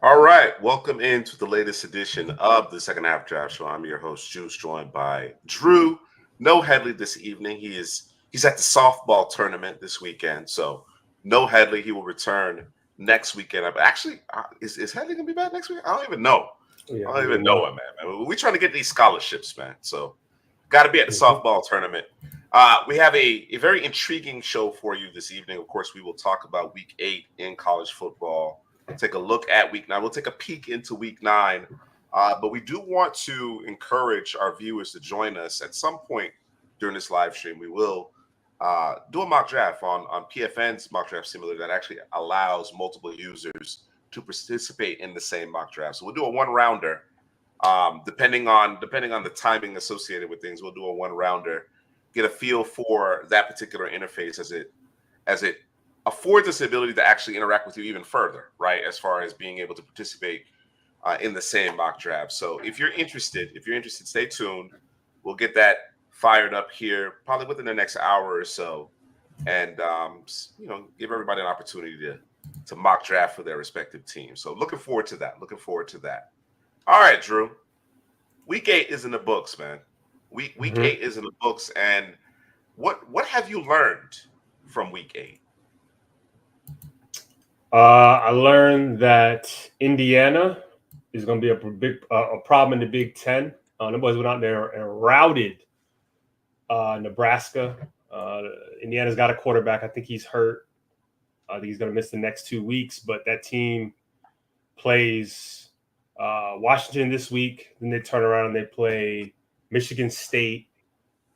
All right, welcome into the latest edition of the Second Half Draft Show. I'm your host, Juice, joined by Drew. No Headley this evening. He's at the softball tournament this weekend, so no Headley. He will return next weekend. Actually, is Headley gonna be back next week? I don't even know. Yeah, I don't even know it, man. We're trying to get these scholarships, man. So got to be at the softball tournament. We have a very intriguing show for you this evening. Of course, we will talk about Week 8 in college football. Take a look at Week 9. We'll take a peek into Week 9. But we do want to encourage our viewers to join us at some point during this live stream. We will do a mock draft on PFN's mock draft simulator that actually allows multiple users to participate in the same mock draft. So we'll do a one-rounder. Depending on the timing associated with things, we'll do a one-rounder, get a feel for that particular interface as it affords us the ability to actually interact with you even further, right? As far as being able to participate in the same mock draft. So if you're interested, stay tuned. We'll get that fired up here probably within the next hour or so, and give everybody an opportunity to mock draft for their respective teams. So looking forward to that. All right, Drew. Week 8 is in the books, man. Week 8 is in the books, and what have you learned from Week 8? I learned that Indiana is going to be a problem in the Big Ten. The boys went out there and routed Nebraska. Indiana's got a quarterback. I think he's hurt. I think he's going to miss the next 2 weeks. But that team plays Washington this week. Then they turn around and they play Michigan State.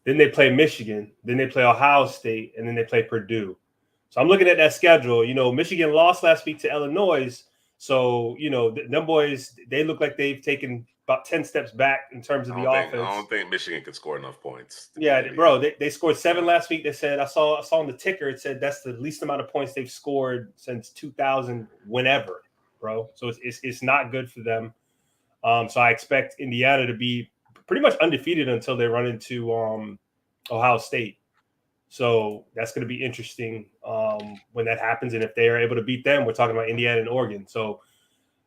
Then they play Michigan. Then they play Ohio State. And then they play Purdue. So I'm looking at that schedule. Michigan lost last week to Illinois. So, them boys, they look like they've taken about 10 steps back in terms of the offense. I don't think Michigan could score enough points. Yeah, bro, they scored 7 last week. They said, I saw on the ticker, it said that's the least amount of points they've scored since 2000, whenever, bro. So it's not good for them. So I expect Indiana to be pretty much undefeated until they run into Ohio State. So that's going to be interesting when that happens. And if they are able to beat them, we're talking about Indiana and Oregon. So,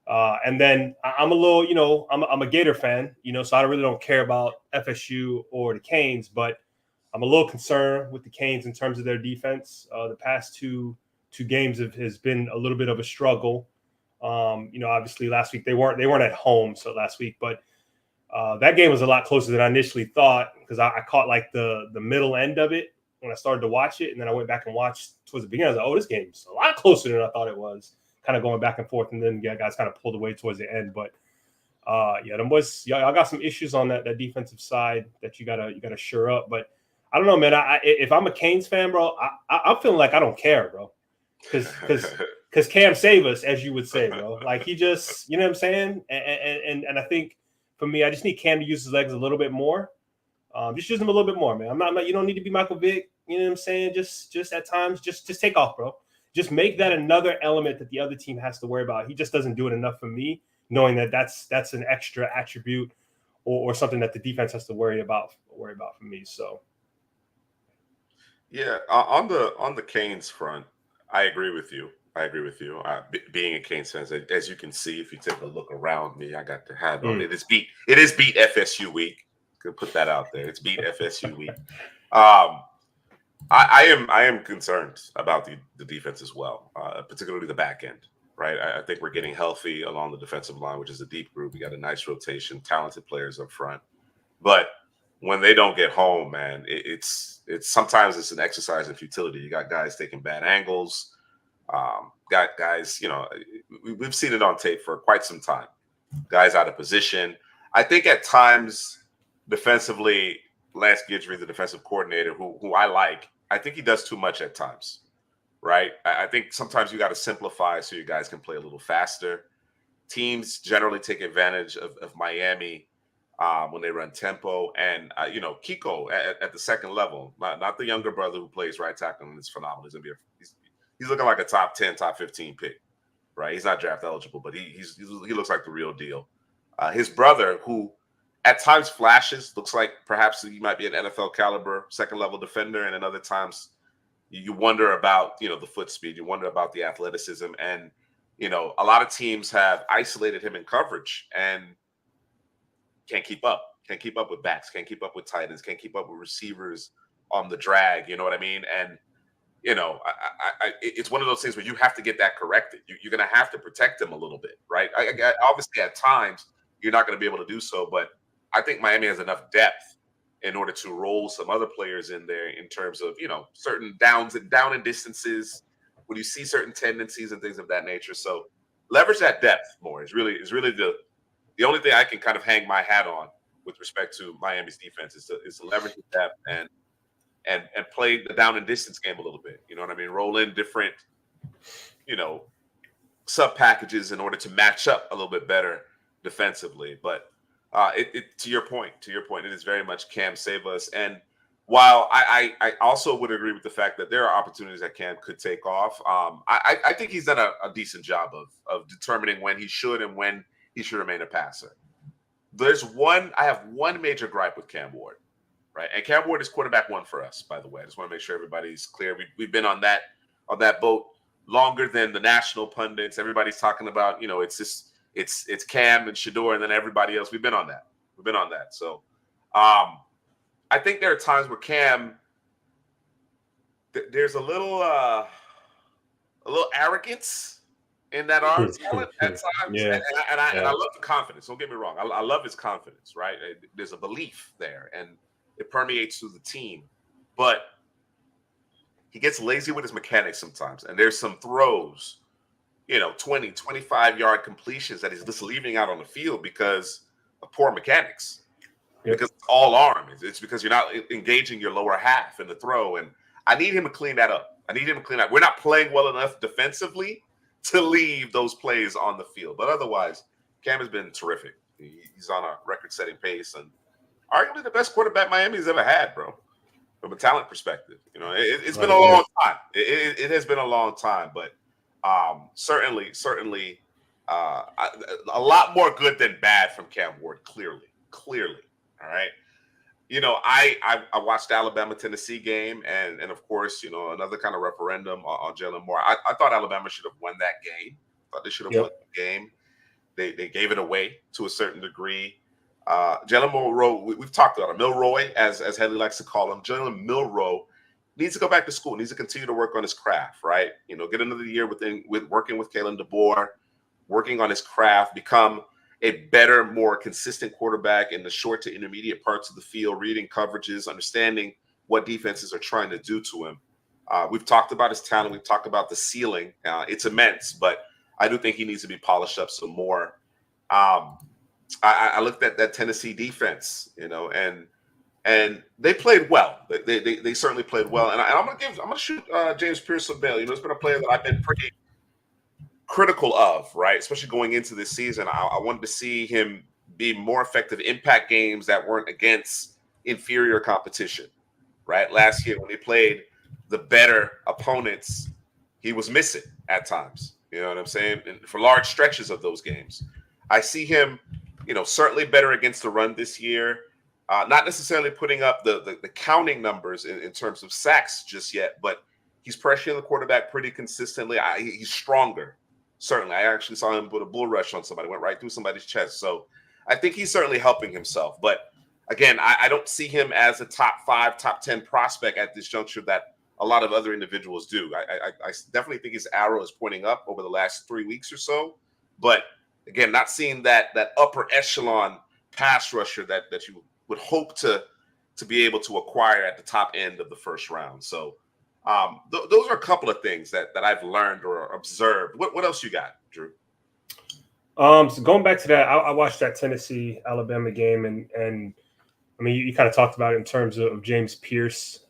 and then I'm a little, I'm a Gator fan, so I really don't care about FSU or the Canes, but I'm a little concerned with the Canes in terms of their defense. The past two games has been a little bit of a struggle. Obviously last week they weren't at home. So last week, but that game was a lot closer than I initially thought because I caught like the middle end of it when I started to watch it, and then I went back and watched towards the beginning. I was like, oh, this game's a lot closer than I thought it was, kind of going back and forth, and then guys kind of pulled away towards the end. But them boys, y'all got some issues on that defensive side that you gotta shore up. But I don't know, man. If I'm a Canes fan, bro, I'm feeling like I don't care, bro, because Cam save us, as you would say, bro. Like he just, you know what I'm saying? And I think for me, I just need Cam to use his legs a little bit more. Just use them a little bit more, man. I'm not. You don't need to be Michael Vick. You know what I'm saying? Just at times, just take off, bro. Just make that another element that the other team has to worry about. He just doesn't do it enough for me, knowing that that's an extra attribute or something that the defense has to worry about for me. So, yeah, on the Canes front, I agree with you. Being a Canes fan, as you can see, if you take a look around me, I got the hat on. It is beat FSU week. Could put that out there. It's beat FSU week. I am concerned about the defense as well, particularly the back end, right? I think we're getting healthy along the defensive line, which is a deep group. We got a nice rotation, talented players up front. But when they don't get home, man, it's sometimes it's an exercise in futility. You got guys taking bad angles, got guys, we've seen it on tape for quite some time. Guys out of position. I think at times defensively, Lance Guidry, the defensive coordinator, who I like, I think he does too much at times, right? I think sometimes you got to simplify so you guys can play a little faster. Teams generally take advantage of Miami when they run tempo. And, Kiko at the second level, not the younger brother who plays right tackle and is phenomenal. He's looking like a top 10, top 15 pick, right? He's not draft eligible, but he looks like the real deal. His brother, who at times flashes, looks like perhaps he might be an NFL caliber second level defender, and then other times you wonder about the foot speed, you wonder about the athleticism, and a lot of teams have isolated him in coverage and can't keep up. Can't keep up with backs, can't keep up with tight ends, can't keep up with receivers on the drag. You know what I mean? And it's one of those things where you have to get that corrected. You're going to have to protect him a little bit, right? Obviously, at times you're not going to be able to do so, but I think Miami has enough depth in order to roll some other players in there in terms of certain down and distances when you see certain tendencies and things of that nature. So leverage that depth more is really the only thing I can kind of hang my hat on with respect to Miami's defense is to leverage the depth and play the down and distance game a little bit. You know what I mean? Roll in different, sub packages in order to match up a little bit better defensively. But to your point, it is very much Cam save us. And while I also would agree with the fact that there are opportunities that Cam could take off, I think he's done a decent job of determining when he should and when he should remain a passer. I have one major gripe with Cam Ward, right? And Cam Ward is quarterback one for us, by the way. I just want to make sure everybody's clear. We've been on that boat longer than the national pundits. Everybody's talking about, it's Cam and Shador and then everybody else. We've been on that. So I think there are times where Cam, there's a little arrogance in that arm talent at times. Yeah. And I love the confidence. Don't get me wrong. I love his confidence, right? There's a belief there, and it permeates through the team. But he gets lazy with his mechanics sometimes. And there's some throws, 20, 25-yard completions that he's just leaving out on the field because of poor mechanics. Yep. Because it's all arm. It's because you're not engaging your lower half in the throw. And I need him to clean that up. We're not playing well enough defensively to leave those plays on the field. But otherwise, Cam has been terrific. He's on a record-setting pace and arguably the best quarterback Miami's ever had, bro, from a talent perspective. It's been a long time. It has been a long time, but certainly a lot more good than bad from Cam Ward, clearly. All right. I watched the Alabama-Tennessee game, and of course, another kind of referendum on Jalen Moore. I thought Alabama should have won that game. I thought they should have won the game. They gave it away to a certain degree. Jalen Milroe, we've talked about him. Milroy, as Headley likes to call him. Jalen Milroe needs to go back to school. Needs to continue to work on his craft, right? Get another year with working with Kalen DeBoer, working on his craft, become a better, more consistent quarterback in the short to intermediate parts of the field, reading coverages, understanding what defenses are trying to do to him. We've talked about his talent. We've talked about the ceiling. It's immense, but I do think he needs to be polished up some more. I looked at that Tennessee defense, and they played well. They certainly played well. And I'm gonna shoot James Pearson-Bell. It's been a player that I've been pretty critical of, right? Especially going into this season. I wanted to see him be more effective impact games that weren't against inferior competition, right? Last year when he played the better opponents, he was missing at times. You know what I'm saying? And for large stretches of those games. I see him, certainly better against the run this year. Not necessarily putting up the counting numbers in terms of sacks just yet, but he's pressuring the quarterback pretty consistently. He's stronger. Certainly. I actually saw him put a bull rush on somebody, went right through somebody's chest. So I think he's certainly helping himself. But again, I don't see him as a top 5, top 10 prospect at this juncture that a lot of other individuals do. I definitely think his arrow is pointing up over the last 3 weeks or so. But again, not seeing that upper echelon pass rusher that you would hope to be able to acquire at the top end of the first round. So those are a couple of things that I've learned or observed. What else you got, Drew? So going back to that, I watched that Tennessee Alabama game, and I mean, you kind of talked about it in terms of James Pierce.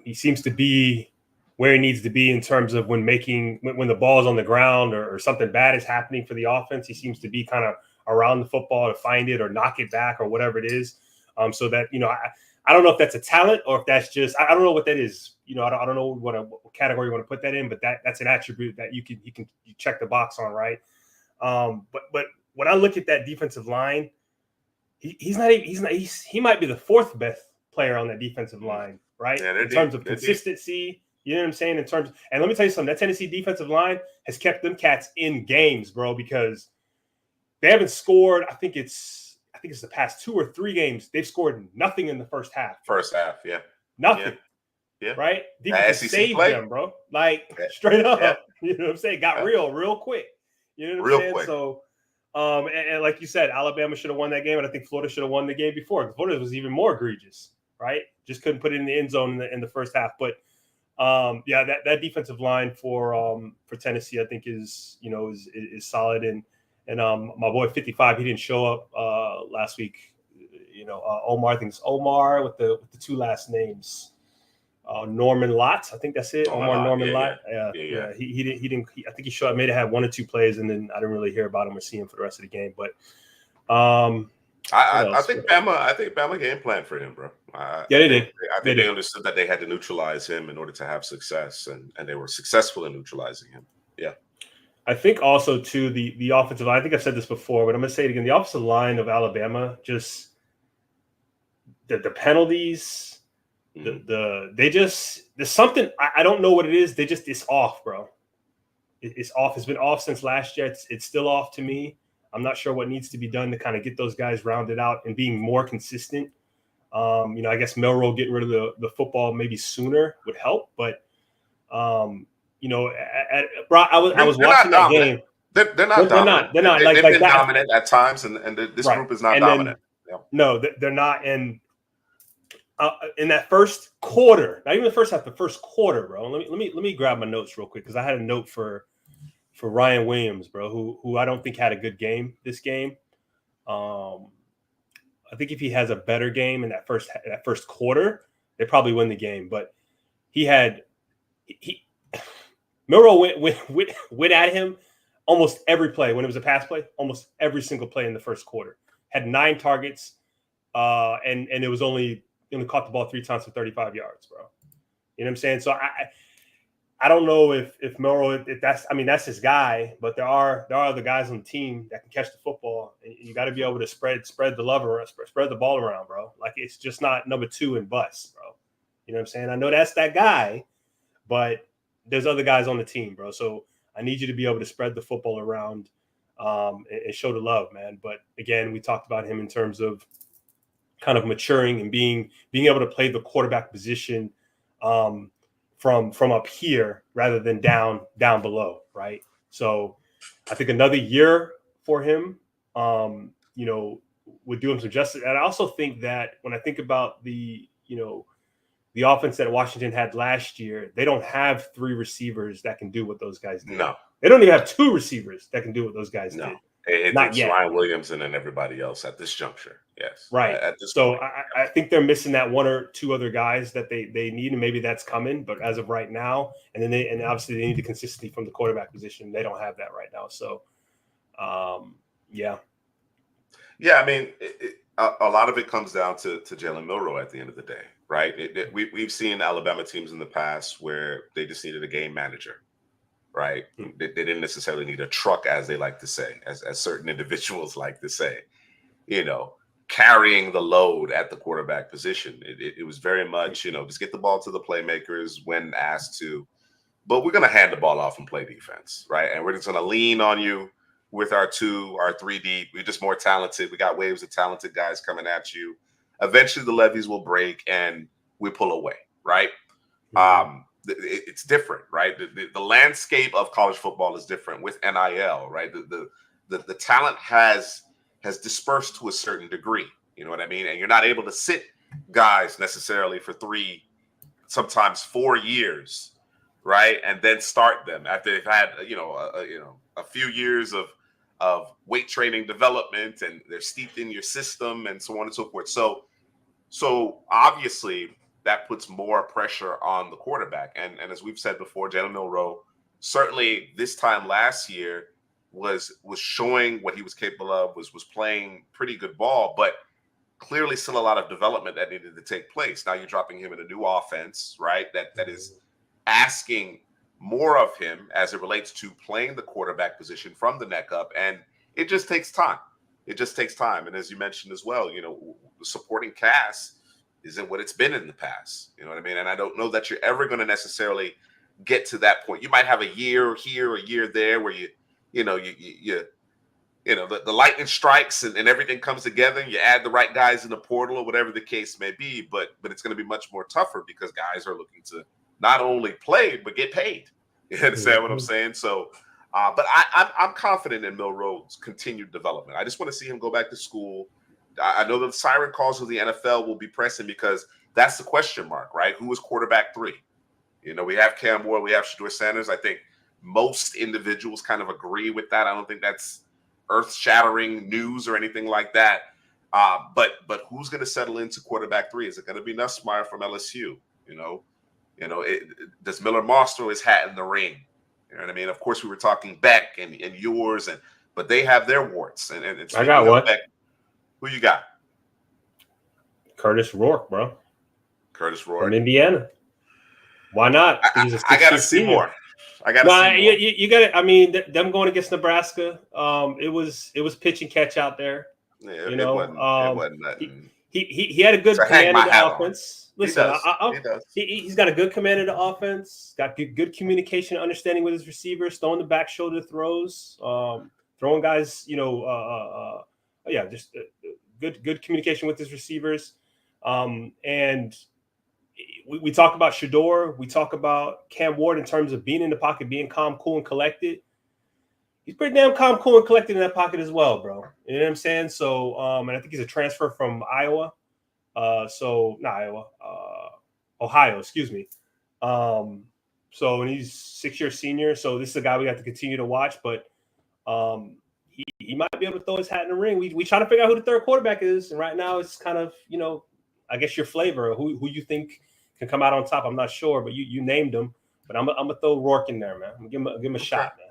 He seems to be where he needs to be in terms of when the ball is on the ground or something bad is happening for the offense. He seems to be kind of around the football to find it or knock it back or whatever it is. So that, I don't know if that's a talent or if that's just, I don't know what that is. I don't know what category you want to put that in, but that's an attribute that you check the box on, right? But when I look at that defensive line, he might be the fourth best player on that defensive line, right? Yeah, in terms of consistency, you know what I'm saying? And let me tell you something, that Tennessee defensive line has kept them cats in games, bro, because they haven't scored. I think it's the past 2 or 3 games. They've scored nothing in the first half. Yeah. Nothing. Yeah. Right? Defense saved play. them, bro. Like, straight up. Yeah. You know what I'm saying? Got real quick. You know what I'm saying? Quick. So, and like you said, Alabama should have won that game, and I think Florida should have won the game before. Florida was even more egregious, right? Just couldn't put it in the end zone in the first half. But that defensive line for Tennessee, I think is solid. And my boy 55, he didn't show up last week. Omar, I think it's Omar with the 2 last names. Norman Lott, I think that's it. Norman Lott. Yeah. He didn't. I think he showed up. May have had 1 or 2 plays, and then I didn't really hear about him or see him for the rest of the game. But I think Bama game plan for him, bro. They did. I think they understood that they had to neutralize him in order to have success, and they were successful in neutralizing him. Yeah. I think also too the offensive line. I think I've said this before, but I'm gonna say it again. The offensive line of Alabama, just the penalties. There's something, I don't know what it is. It's off, bro. It's off. It's been off since last year. It's still off to me. I'm not sure what needs to be done to kind of get those guys rounded out and being more consistent. I guess Melrose getting rid of the football maybe sooner would help, but bro, I was watching that game. They're not dominant. They're not. They've been dominant at times, and this group is not dominant. No, they're not. And in that first quarter, not even the first half, the first quarter, bro. Let me grab my notes real quick because I had a note for Ryan Williams, bro, who I don't think had a good game this game. I think if he has a better game in that first quarter, they probably win the game. But Milroe went at him almost every play when it was a pass play, almost every single play in the first quarter. Had 9 targets, and it was only caught the ball 3 times for 35 yards, bro. You know what I'm saying? So I don't know if Milroe, that's his guy, but there are other guys on the team that can catch the football, and you got to be able to spread the love around, spread the ball around, bro. Like, it's just not number 2 and bust, bro. You know what I'm saying? I know that's that guy, but there's other guys on the team, bro. So I need you to be able to spread the football around and show the love, man. But again, we talked about him in terms of kind of maturing and being able to play the quarterback position from up here rather than down below, right? So I think another year for him, would do him some justice. And I also think that when I think about the offense that Washington had last year, they don't have 3 receivers that can do what those guys did. No. They don't even have 2 receivers that can do what those guys did. It's Ryan Williams and then everybody else at this juncture. Yes. Right. So I think they're missing that 1 or 2 other guys that they need, and maybe that's coming. But as of right now, and obviously they need the consistency from the quarterback position. They don't have that right now. So, yeah. I mean, a lot of it comes down to Jalen Milroe at the end of the day, right? We've seen Alabama teams in the past where they just needed a game manager. Right. They didn't necessarily need a truck, as they like to say, as certain individuals like to say, carrying the load at the quarterback position. It was very much, just get the ball to the playmakers when asked to. But we're going to hand the ball off and play defense. Right. And we're just going to lean on you with our 3 deep. We're just more talented. We got waves of talented guys coming at you. Eventually the levees will break and we pull away. Right. Mm-hmm. It's different, right? The landscape of college football is different with NIL, right? The talent has dispersed to a certain degree. You know what I mean? And you're not able to sit guys necessarily for 3, sometimes 4 years, right? And then start them after they've had a few years of weight training development, and they're steeped in your system and so on and so forth. So obviously that puts more pressure on the quarterback. And as we've said before, Jalen Milroe, certainly this time last year, was showing what he was capable of, was playing pretty good ball, but clearly still a lot of development that needed to take place. Now you're dropping him in a new offense, right? That is asking more of him as it relates to playing the quarterback position from the neck up, and it just takes time. It just takes time. And as you mentioned as well, the supporting cast isn't what it's been in the past. You know what I mean? And I don't know that you're ever going to necessarily get to that point. You might have a year here, a year there, where the lightning strikes and everything comes together, and you add the right guys in the portal or whatever the case may be. But it's going to be much more tougher because guys are looking to not only play but get paid. You understand what I'm saying? So, but I'm confident in Milroe's continued development. I just want to see him go back to school. I know the siren calls of the NFL will be pressing because that's the question mark, right? Who is quarterback 3? We have Cam Ward, we have Shedeur Sanders. I think most individuals kind of agree with that. I don't think that's earth-shattering news or anything like that. But who's going to settle into quarterback 3? Is it going to be Nussmeier from LSU? Does Miller Moss throw his hat in the ring? You know what I mean? Of course, we were talking Beck and yours, but they have their warts. And I got one. Beck, who you got? Curtis Rourke, bro. Curtis Rourke from Indiana. Why not? I got to see more. I got to see more. You got it. I mean, them going against Nebraska, it was pitch and catch out there. Yeah, it wasn't nothing. He had a good command of the offense. Listen, He's got a good command of the offense. Got good communication, understanding with his receivers, throwing the back shoulder throws, throwing guys. Just good communication with his receivers. And we talk about Shedeur. We talk about Cam Ward in terms of being in the pocket, being calm, cool, and collected. He's pretty damn calm, cool, and collected in that pocket as well, bro. You know what I'm saying? So, and I think he's a transfer from Iowa. Ohio, excuse me. So, and he's 6-year senior. So this is a guy we have to continue to watch, but he might be able to throw his hat in the ring. We trying to figure out who the third quarterback is. And right now it's kind of, I guess your flavor, who you think can come out on top. I'm not sure, but you named him. But I'm gonna throw Rourke in there, man. I'm gonna give him a shot, man.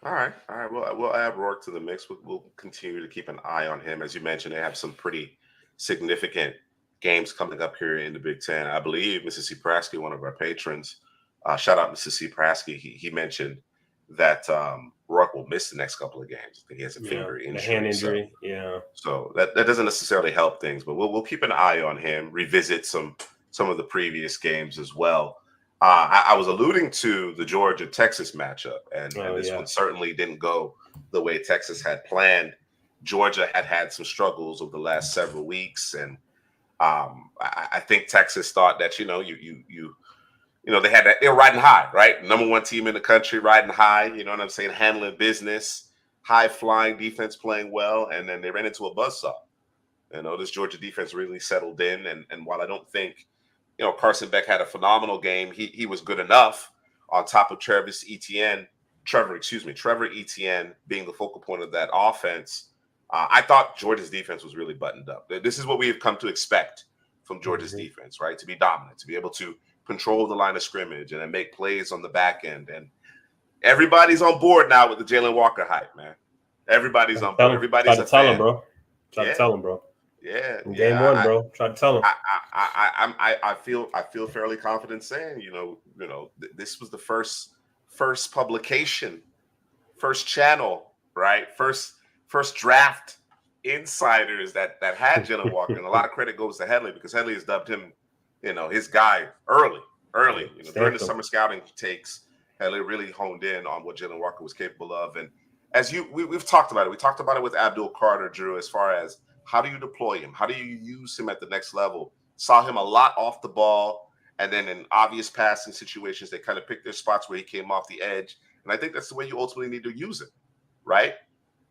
All right. We'll add Rourke to the mix. We'll continue to keep an eye on him. As you mentioned, they have some pretty significant games coming up here in the Big Ten. I believe Mrs. C. Prasky, one of our patrons, shout out Mrs. C. Prasky. He mentioned that Rourke will miss the next couple of games. I think he has a finger injury, a hand injury. So that doesn't necessarily help things, but we'll keep an eye on him. Revisit some of the previous games as well. I was alluding to the Georgia-Texas matchup, and this one certainly didn't go the way Texas had planned. Georgia had some struggles over the last several weeks, and I think Texas thought that they had that, they were riding high, right? Number 1 team in the country, riding high. You know what I'm saying? Handling business, high flying defense, playing well, and then they ran into a buzzsaw. This Georgia defense really settled in, and while I don't think Carson Beck had a phenomenal game, he was good enough on top of Trevor Etienne being the focal point of that offense. I thought Georgia's defense was really buttoned up. This is what we have come to expect from Georgia's defense, right? To be dominant, to be able to control the line of scrimmage and then make plays on the back end. And everybody's on board now with the Jalen Walker hype, man. Everybody's on board. Everybody's a fan. Try to tell him, bro. Yeah. Game 1, bro. Try to tell him. I feel fairly confident saying, this was the first publication, first channel, right? First draft insiders that had Jalen Walker, and a lot of credit goes to Headley because Headley has dubbed him, his guy early. During the summer scouting takes, Headley really honed in on what Jalen Walker was capable of. And as we've talked about it, we talked about it with Abdul Carter, Drew, as far as how do you deploy him? How do you use him at the next level? Saw him a lot off the ball, and then in obvious passing situations, they kind of picked their spots where he came off the edge. And I think that's the way you ultimately need to use him, right?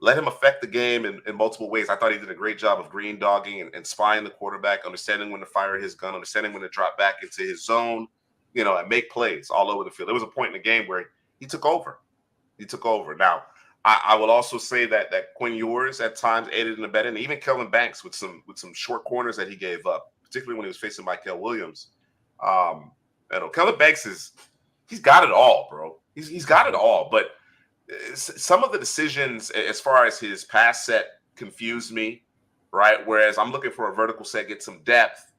Let him affect the game in multiple ways. I thought he did a great job of green dogging and spying the quarterback, understanding when to fire his gun, understanding when to drop back into his zone, and make plays all over the field. There was a point in the game where he took over. Now, I will also say that Quinn Ewers at times aided and abetted, and even Kelvin Banks with some short corners that he gave up, particularly when he was facing Michael Williams. Kelvin Banks he's got it all, bro. He's got it all, but some of the decisions as far as his pass set confused me, right? Whereas I'm looking for a vertical set, get some depth.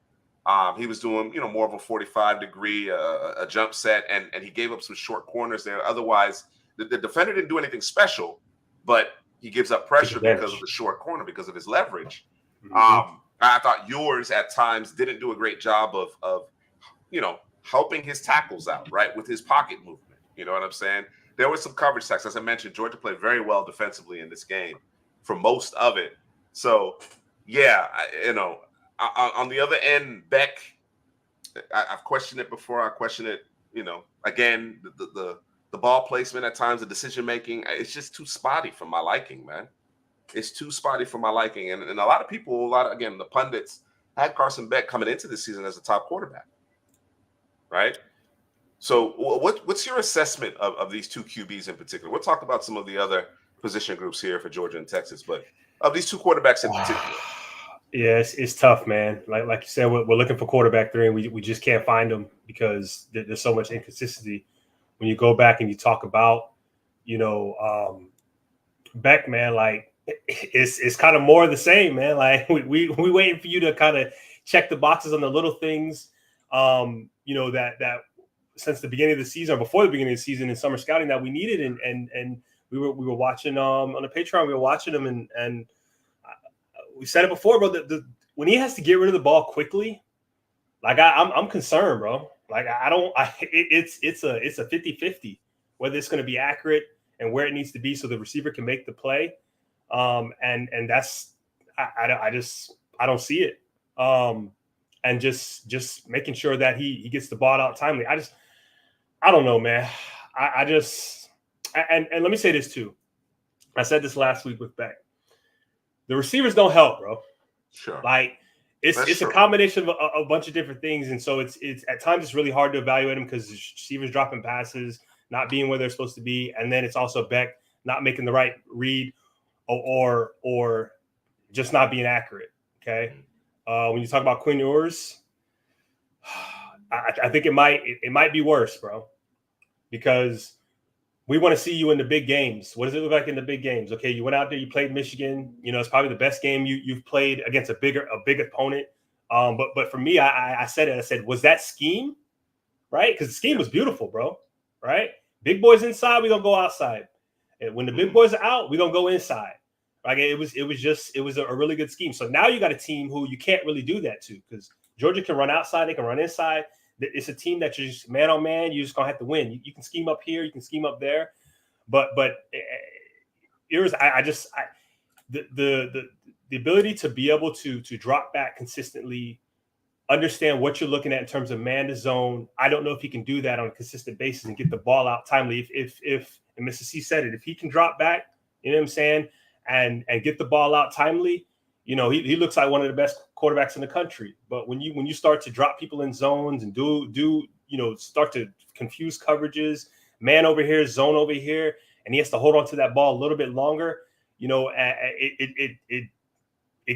He was doing, more of a 45-degree a jump set, and he gave up some short corners there. Otherwise, the defender didn't do anything special, but he gives up pressure because of the short corner, because of his leverage. Mm-hmm. I thought yours at times didn't do a great job of helping his tackles out, right, with his pocket movement. You know what I'm saying? There was some coverage sacks. As I mentioned, Georgia played very well defensively in this game for most of it. So, yeah, on the other end, Beck, I've questioned it before. I question it, again, the ball placement at times, the decision making, it's just too spotty for my liking, man. It's too spotty for my liking. And a lot of people, the pundits had Carson Beck coming into this season as a top quarterback, right? So what's your assessment of these two QBs in particular? We'll talk about some of the other position groups here for Georgia and Texas, but of these two quarterbacks in particular. Yeah, it's tough, man. Like you said, we're looking for quarterback 3, and we just can't find them because there's so much inconsistency. When you go back and you talk about, Beck, man, like it's kind of more of the same, man. Like we waiting for you to kind of check the boxes on the little things, that since the beginning of the season or before the beginning of the season in summer scouting that we needed, and we were watching on the Patreon, we were watching them, and we said it before, bro. When he has to get rid of the ball quickly, like I'm concerned, bro. Like it's a 50-50 whether it's going to be accurate and where it needs to be so the receiver can make the play. And that's I don't see it. And just making sure that he gets the ball out timely. I don't know, man. And let me say this too. I said this last week with Beck. The receivers don't help, bro. Sure. Like it's a combination of a bunch of different things, and so it's at times it's really hard to evaluate them because the receivers dropping passes, not being where they're supposed to be, and then it's also Beck not making the right read or just not being accurate. Okay. When you talk about Quinn Ewers, I think it might be worse, bro, because we want to see you in the big games. What does it look like in the big games? Okay, you went out there, you played Michigan. It's probably the best game you've played against a big opponent. But for me, I said it. I said, was that scheme, right? Because the scheme was beautiful, bro. Right? Big boys inside, we're gonna go outside. And when the big boys are out, we're gonna go inside. Like it was a really good scheme. So now you got a team who you can't really do that to because Georgia can run outside, they can run inside. It's a team that you're just man on man. You're just gonna have to win. You can scheme up here, you can scheme up there, but here's the ability to be able to drop back consistently, understand what you're looking at in terms of man to zone. I don't know if he can do that on a consistent basis and get the ball out timely. If and Mr. C said it, if he can drop back, you know what I'm saying, and get the ball out timely. He looks like one of the best quarterbacks in the country. But when you start to drop people in zones and start to confuse coverages, man over here, zone over here, and he has to hold on to that ball a little bit longer, it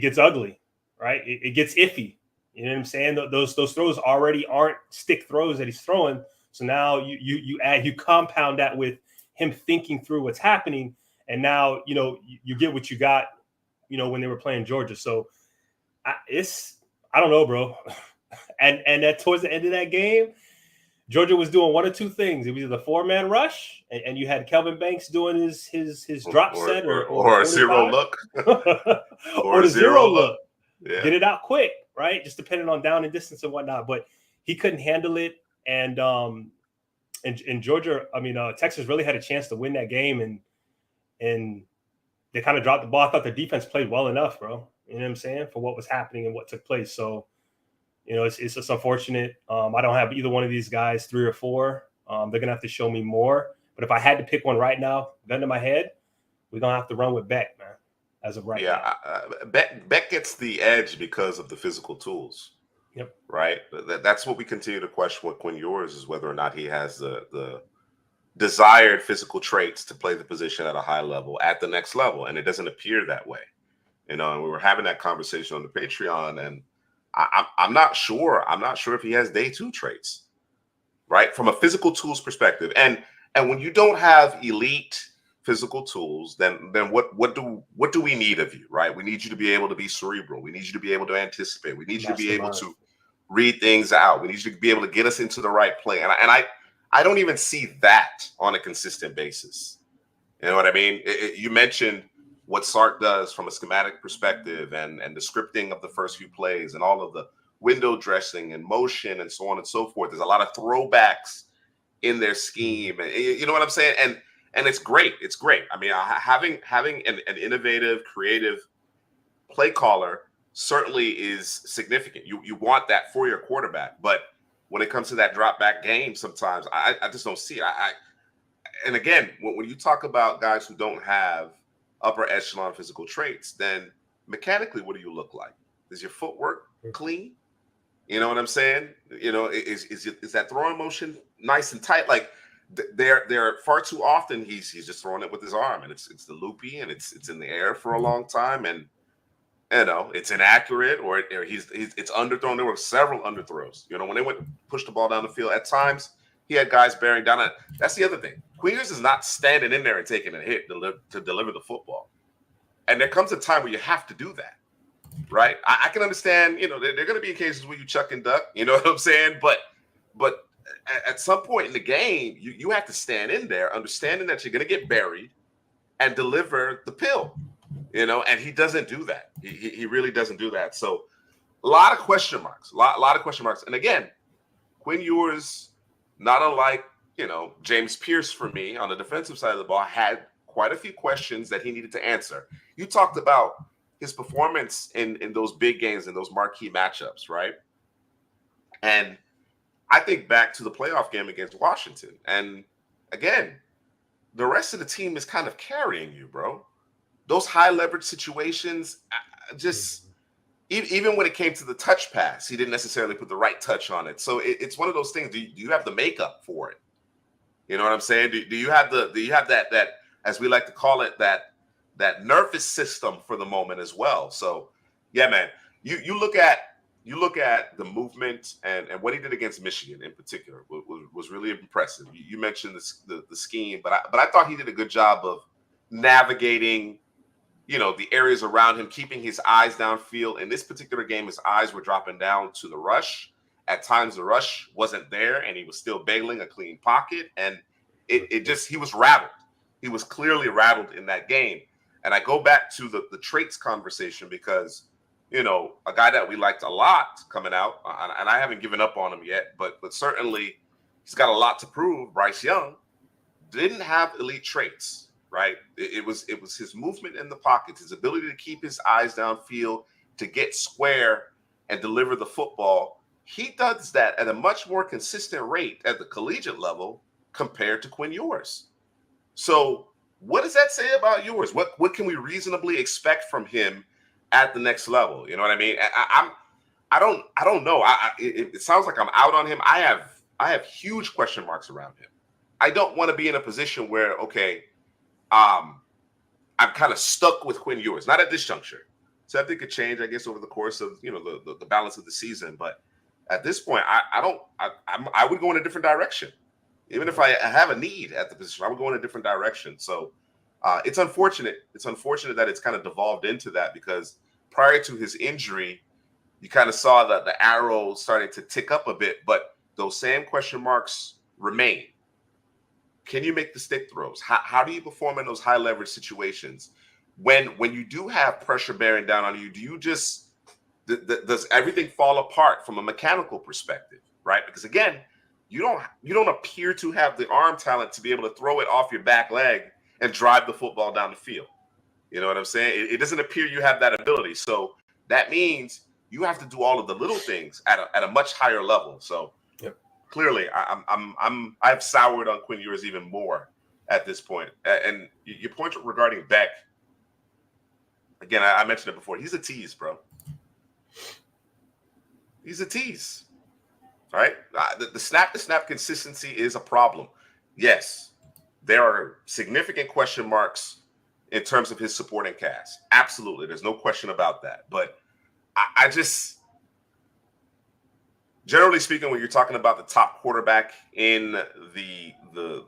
gets ugly, right? It gets iffy. You know what I'm saying? Those throws already aren't stick throws that he's throwing. So now you compound that with him thinking through what's happening, and now you get what you got. When they were playing Georgia. So I don't know, bro. and that towards the end of that game, Georgia was doing one or two things. It was either the 4-man rush, and you had Kelvin Banks doing his drop set or a zero look. or the zero look. Yeah. Get it out quick, right? Just depending on down and distance and whatnot. But he couldn't handle it. And Georgia, Texas really had a chance to win that game, and they kind of dropped the ball. I thought their defense played well enough, bro. You know what I'm saying? For what was happening and what took place. So, it's just unfortunate. I don't have either one of these guys 3 or 4. They're going to have to show me more. But if I had to pick one right now, gun to my head, we're going to have to run with Beck, man, as of right now. Beck gets the edge because of the physical tools. Yep. Right? That's what we continue to question with Quinn Ewers is whether or not he has the desired physical traits to play the position at a high level at the next level, and it doesn't appear that way. And we were having that conversation on the Patreon, and I'm not sure if he has day 2 traits, right, from a physical tools perspective. And when you don't have elite physical tools, then what do we need of you, right? We need you to be able to be cerebral. We need you to be able to anticipate. We need you to be able to read things out. We need you to be able to get us into the right play. And I don't even see that on a consistent basis. You know what I mean? You mentioned what Sark does from a schematic perspective and the scripting of the first few plays and all of the window dressing and motion and so on and so forth. There's a lot of throwbacks in their scheme. And you know what I'm saying? And it's great. It's great. I mean, having an innovative, creative play caller certainly is significant. You want that for your quarterback. But when it comes to that drop back game, sometimes I just don't see it. And again, when you talk about guys who don't have upper echelon physical traits, then mechanically, what do you look like? Is your footwork clean? You know what I'm saying? You know, is that throwing motion nice and tight? Like they're far too often he's just throwing it with his arm, and it's the loopy, and it's in the air for a long time, and you know it's inaccurate, or it's underthrown. There were several underthrows. You know, when they went to push the ball down the field, at times he had guys bearing down on it. That's the other thing. Quinn Ewers is not standing in there and taking a hit to deliver the football, and there comes a time where you have to do that. Right, I can understand. You know, there are going to be occasions where you chuck and duck. You know what I'm saying? But at some point in the game, you have to stand in there, understanding that you're going to get buried, and deliver the pill. You know, and he doesn't do that. He really doesn't do that. So a lot of question marks. A lot of question marks. And again, Quinn Ewers, not unlike James Pierce for me on the defensive side of the ball, had quite a few questions that he needed to answer. You talked about his performance in those big games, in those marquee matchups, right? And I think back to the playoff game against Washington. And again, the rest of the team is kind of carrying you, bro. Those high leverage situations, just even when it came to the touch pass, he didn't necessarily put the right touch on it. So it's one of those things. Do you have the makeup for it? You know what I'm saying? Do you have that, as we like to call it, that nervous system for the moment as well? So yeah, man, you look at the movement and what he did against Michigan in particular was really impressive. You mentioned the scheme, but I thought he did a good job of navigating, the areas around him, keeping his eyes downfield. In this particular game, his eyes were dropping down to the rush. At times, the rush wasn't there, and he was still bailing a clean pocket, and he was rattled. He was clearly rattled in that game. And I go back to the traits conversation because, a guy that we liked a lot coming out, and I haven't given up on him yet, but certainly he's got a lot to prove. Bryce Young didn't have elite traits, right? It was his movement in the pocket, his ability to keep his eyes downfield, to get square and deliver the football. He does that at a much more consistent rate at the collegiate level compared to Quinn Ewers. So what does that say about Ewers? What can we reasonably expect from him at the next level? You know what I mean? I don't know. It sounds like I'm out on him. I have huge question marks around him. I don't want to be in a position where, okay, I'm kind of stuck with Quinn Ewers. Not at this juncture. So I think it could change, I guess, over the course of the balance of the season. But at this point, I would go in a different direction. Even if I have a need at the position, I would go in a different direction. So it's unfortunate. It's unfortunate that it's kind of devolved into that, because prior to his injury, you kind of saw that the arrow starting to tick up a bit, but those same question marks remain. Can you make the stick throws? How do you perform in those high leverage situations? When you do have pressure bearing down on you, do you just does everything fall apart from a mechanical perspective, right? Because again, you don't appear to have the arm talent to be able to throw it off your back leg and drive the football down the field. You know what I'm saying? It doesn't appear you have that ability. So that means you have to do all of the little things at a much higher level. So clearly, I've soured on Quinn Ewers even more at this point. And your point regarding Beck, again, I mentioned it before. He's a tease, bro. He's a tease. All right, the snap-to-snap consistency is a problem. Yes, there are significant question marks in terms of his supporting cast. Absolutely, there's no question about that. But I just, generally speaking, when you're talking about the top quarterback in the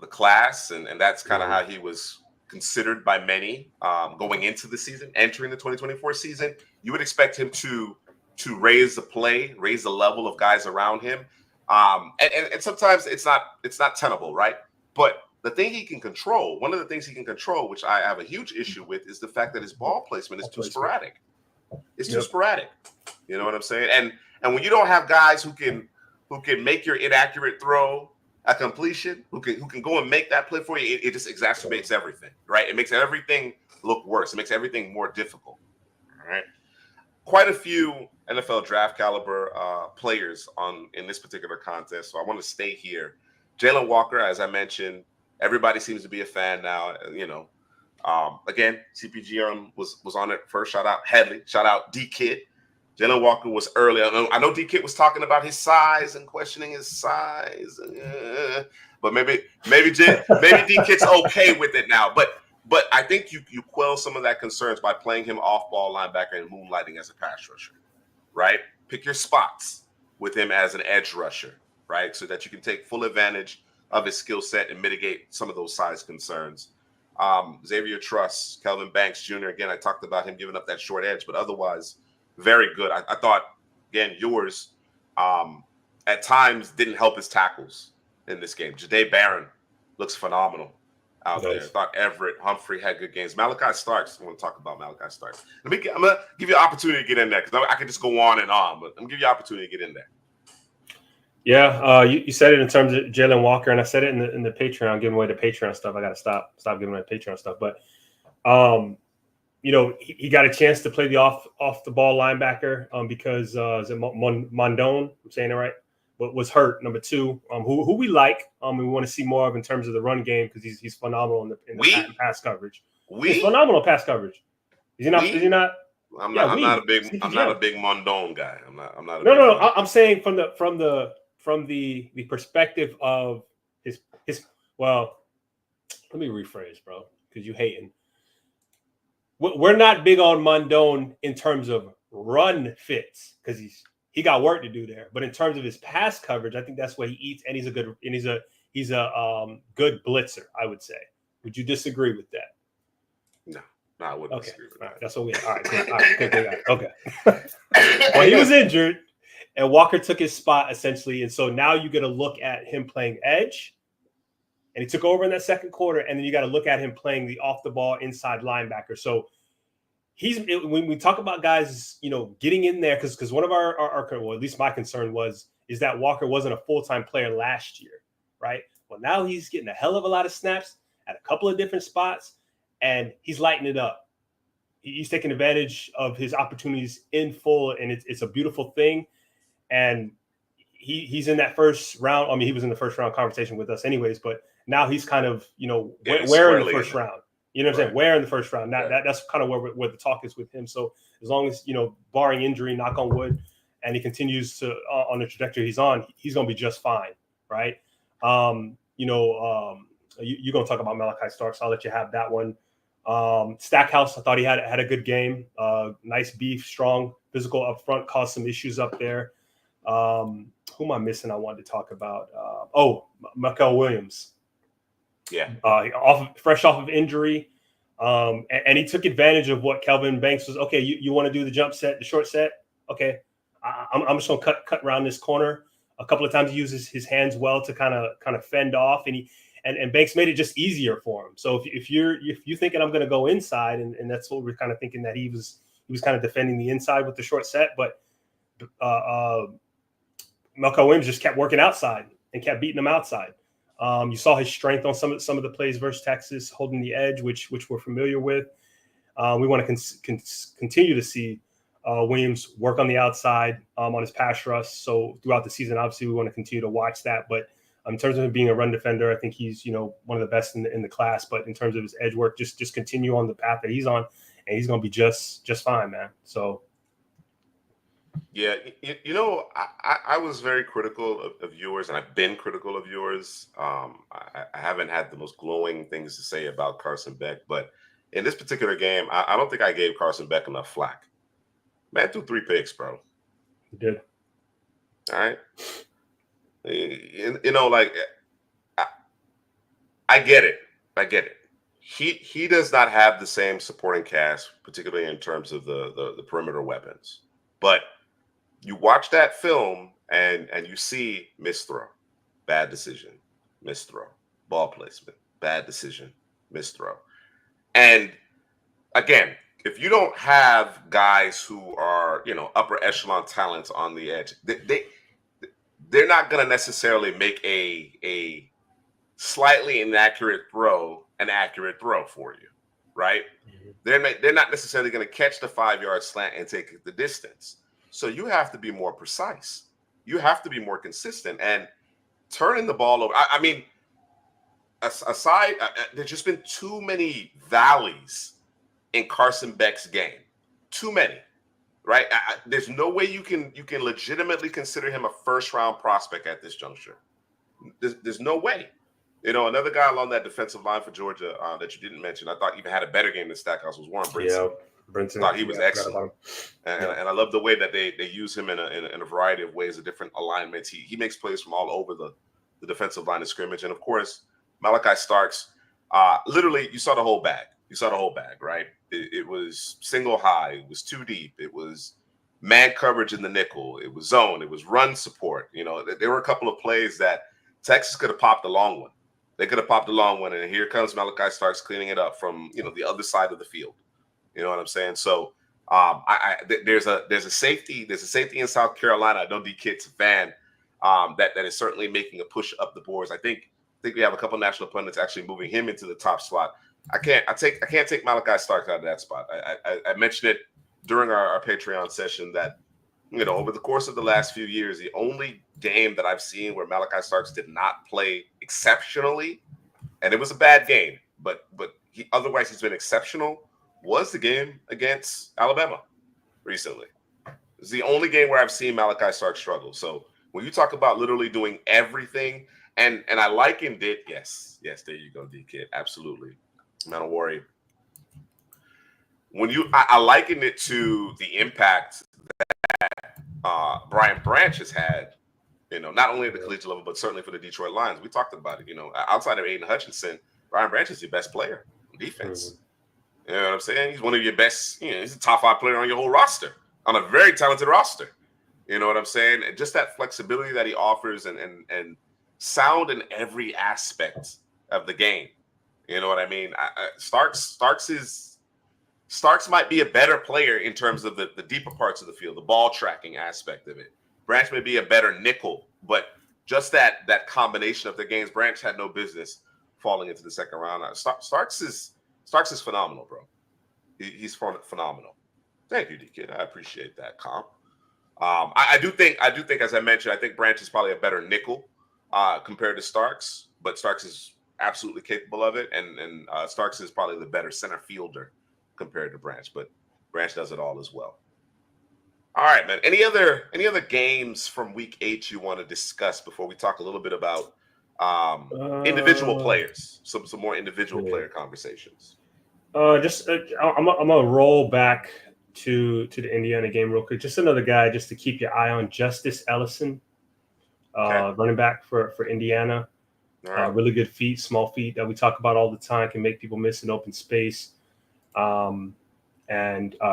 class, and that's kind of how he was considered by many going into the season, entering the 2024 season. You would expect him to raise the play, raise the level of guys around him. And sometimes it's not tenable, right? But the thing he can control, one of the things he can control, which I have a huge issue with, is the fact that his ball placement is too sporadic. It's too sporadic. You know what I'm saying? And when you don't have guys who can make your inaccurate throw a completion, who can go and make that play for you, it just exacerbates everything, right? It makes everything look worse. It makes everything more difficult. All right. Quite a few NFL draft caliber players in this particular contest. So I want to stay here. Jalen Walker, as I mentioned, everybody seems to be a fan now. You know, again, CPG was on it first. Shout out Headley. Shout out D Kid. Jalen Walker was early. I know D Kid was talking about his size and questioning his size, but maybe D Kid's okay with it now. But I think you quell some of that concerns by playing him off-ball linebacker and moonlighting as a pass rusher, right? Pick your spots with him as an edge rusher, right? So that you can take full advantage of his skill set and mitigate some of those size concerns. Xavier Truss, Kelvin Banks Jr., again, I talked about him giving up that short edge, but otherwise, very good. I thought, again, yours at times didn't help his tackles in this game. Jahdae Barron looks phenomenal out there. I thought Everett Humphrey had good games. Malachi Starks, I want to talk about Malachi Starks. I'm going to give you an opportunity to get in there because I could just go on and on, but I'm going to give you an opportunity to get in there. Yeah, you said it in terms of Jalen Walker, and I said it in the Patreon. I'm giving away the Patreon stuff. I got to stop giving away the Patreon stuff. But, you know, he got a chance to play the off the ball linebacker because is it Mondone? I'm saying it right. But was hurt. Number two, who we like, we want to see more of in terms of the run game because he's phenomenal in the pass coverage. He's phenomenal pass coverage. Is he not? Is he not? I'm not a big Mondone guy. I'm not. No. I'm saying from the perspective of his. Well, let me rephrase, bro, because you hating. We're not big on Mondone in terms of run fits because he got work to do there. But in terms of his pass coverage, I think that's what he eats, and he's a good good blitzer, I would say. Would you disagree with that? No, I wouldn't disagree with that. All right, that's what we. All right, good. Okay. Well, he was injured, and Walker took his spot essentially, and so now you get a look at him playing edge, and he took over in that second quarter, and then you got to look at him playing the off the ball inside linebacker. So when we talk about guys, you know, getting in there, because one of our well, at least my concern is that Walker wasn't a full-time player last year, right? Well, now he's getting a hell of a lot of snaps at a couple of different spots, and he's lighting it up. He's taking advantage of his opportunities in full, and it's a beautiful thing. And he's in that first round. I mean, he was in the first round conversation with us anyways, but now he's kind of, you know, where in the first round. You know what I'm saying? Where in the first round? That's kind of where the talk is with him. So as long as, you know, barring injury, knock on wood, and he continues to on the trajectory he's on, he's going to be just fine, right? You're going to talk about Malachi Starks. I'll let you have that one. Stackhouse, I thought he had a good game. Nice beef, strong, physical up front, caused some issues up there. Who am I missing? I wanted to talk about. Michael Williams. Yeah. Fresh off of injury. And he took advantage of what Kelvin Banks was. Okay, you want to do the jump set, the short set? Okay. I'm just going to cut around this corner. A couple of times he uses his hands well to kind of fend off, and Banks made it just easier for him. So if you're thinking I'm going to go inside, and that's what we're kind of thinking, that he was kind of defending the inside with the short set, but Melko Williams just kept working outside and kept beating him outside. You saw his strength on some of the plays versus Texas, holding the edge, which we're familiar with. We want to continue to see Williams work on the outside on his pass rush. So throughout the season, obviously, we want to continue to watch that. But in terms of him being a run defender, I think he's, you know, one of the best in the class. But in terms of his edge work, just continue on the path that he's on, and he's going to be just fine, man. So. Yeah, you know, I was very critical of yours, and I've been critical of yours. I haven't had the most glowing things to say about Carson Beck, but in this particular game, I don't think I gave Carson Beck enough flack. Man threw 3 picks, bro. He did. All right. You know, like, I get it. he does not have the same supporting cast, particularly in terms of the perimeter weapons. But you watch that film and you see miss throw, bad decision, miss throw, ball placement, bad decision, miss throw. And again, if you don't have guys who are, upper echelon talents on the edge, they're not going to necessarily make a slightly inaccurate throw an accurate throw for you, right? Mhm. They're not necessarily going to catch the 5-yard slant and take it the distance. So you have to be more precise. You have to be more consistent and turning the ball over. I mean, aside, there's just been too many valleys in Carson Beck's game. Too many, right? There's no way you can legitimately consider him a first-round prospect at this juncture. There's no way. Another guy along that defensive line for Georgia that you didn't mention, I thought even had a better game than Stackhouse was Warren Brinson. Yeah, Brinson. Thought he was excellent, and I love the way that they use him in a variety of ways, of different alignments. He makes plays from all over the defensive line of scrimmage, and of course Malachi Starks. Literally, you saw the whole bag. You saw the whole bag, right? It was single high, it was too deep, it was man coverage in the nickel, it was zone, it was run support. There were a couple of plays that Texas could have popped a long one. They could have popped a long one, and here comes Malachi Starks cleaning it up from the other side of the field. You know what I'm saying? So there's a safety in South Carolina. I know D-Kid's a fan that is certainly making a push up the boards. I think we have a couple national pundits actually moving him into the top slot. I can't take Malachi Starks out of that spot. I mentioned it during our Patreon session that over the course of the last few years, the only game that I've seen where Malachi Starks did not play exceptionally, and it was a bad game, but otherwise he's been exceptional, was the game against Alabama recently. It's the only game where I've seen Malachi Starks struggle. So when you talk about literally doing everything, and I likened it, yes, there you go, D-Kid, absolutely. Not worry. I likened it to the impact Brian Branch has had, not only at the collegiate level, but certainly for the Detroit Lions. We talked about it, outside of Aiden Hutchinson, Brian Branch is your best player on defense. Mm-hmm. You know what I'm saying? He's one of your best, he's a top 5 player on your whole roster, on a very talented roster. You know what I'm saying? And just that flexibility that he offers and sound in every aspect of the game. You know what I mean? Starks might be a better player in terms of the deeper parts of the field, the ball tracking aspect of it. Branch may be a better nickel, but just that combination of the games, Branch had no business falling into the second round. Starks is phenomenal, bro. He's phenomenal. Thank you, D-Kid. I appreciate that comp. I do think, as I mentioned, I think Branch is probably a better nickel compared to Starks, but Starks is absolutely capable of it, and Starks is probably the better center fielder compared to Branch, but Branch does it all as well. All right, man. Any other games from Week 8 you want to discuss before we talk a little bit about individual players, some more individual player conversations? I'm gonna roll back to the Indiana game real quick. Just another guy just to keep your eye on, Justice Ellison, running back for Indiana. Right. Really good feet, small feet that we talk about all the time, can make people miss in open space. And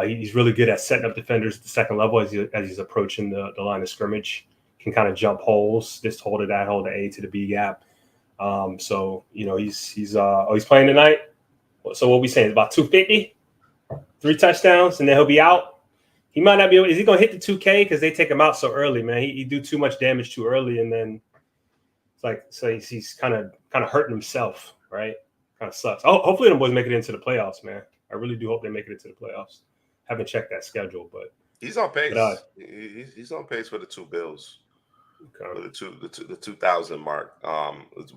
he's really good at setting up defenders at the second level as he's approaching the line of scrimmage. Can kind of jump holes, just hold it at hold the A to the B gap. So he's playing tonight. So what we saying, about 250, 3 touchdowns, and then he'll be out. He might not be able. Is he going to hit the 2K because they take him out so early, man? He do too much damage too early, and then it's like he's kind of hurting himself, right? Kind of sucks. Oh, hopefully them boys make it into the playoffs, man. I really do hope they make it into the playoffs. Haven't checked that schedule, but he's on pace. He's on pace for the 2 bills. Okay. The 2,000 mark.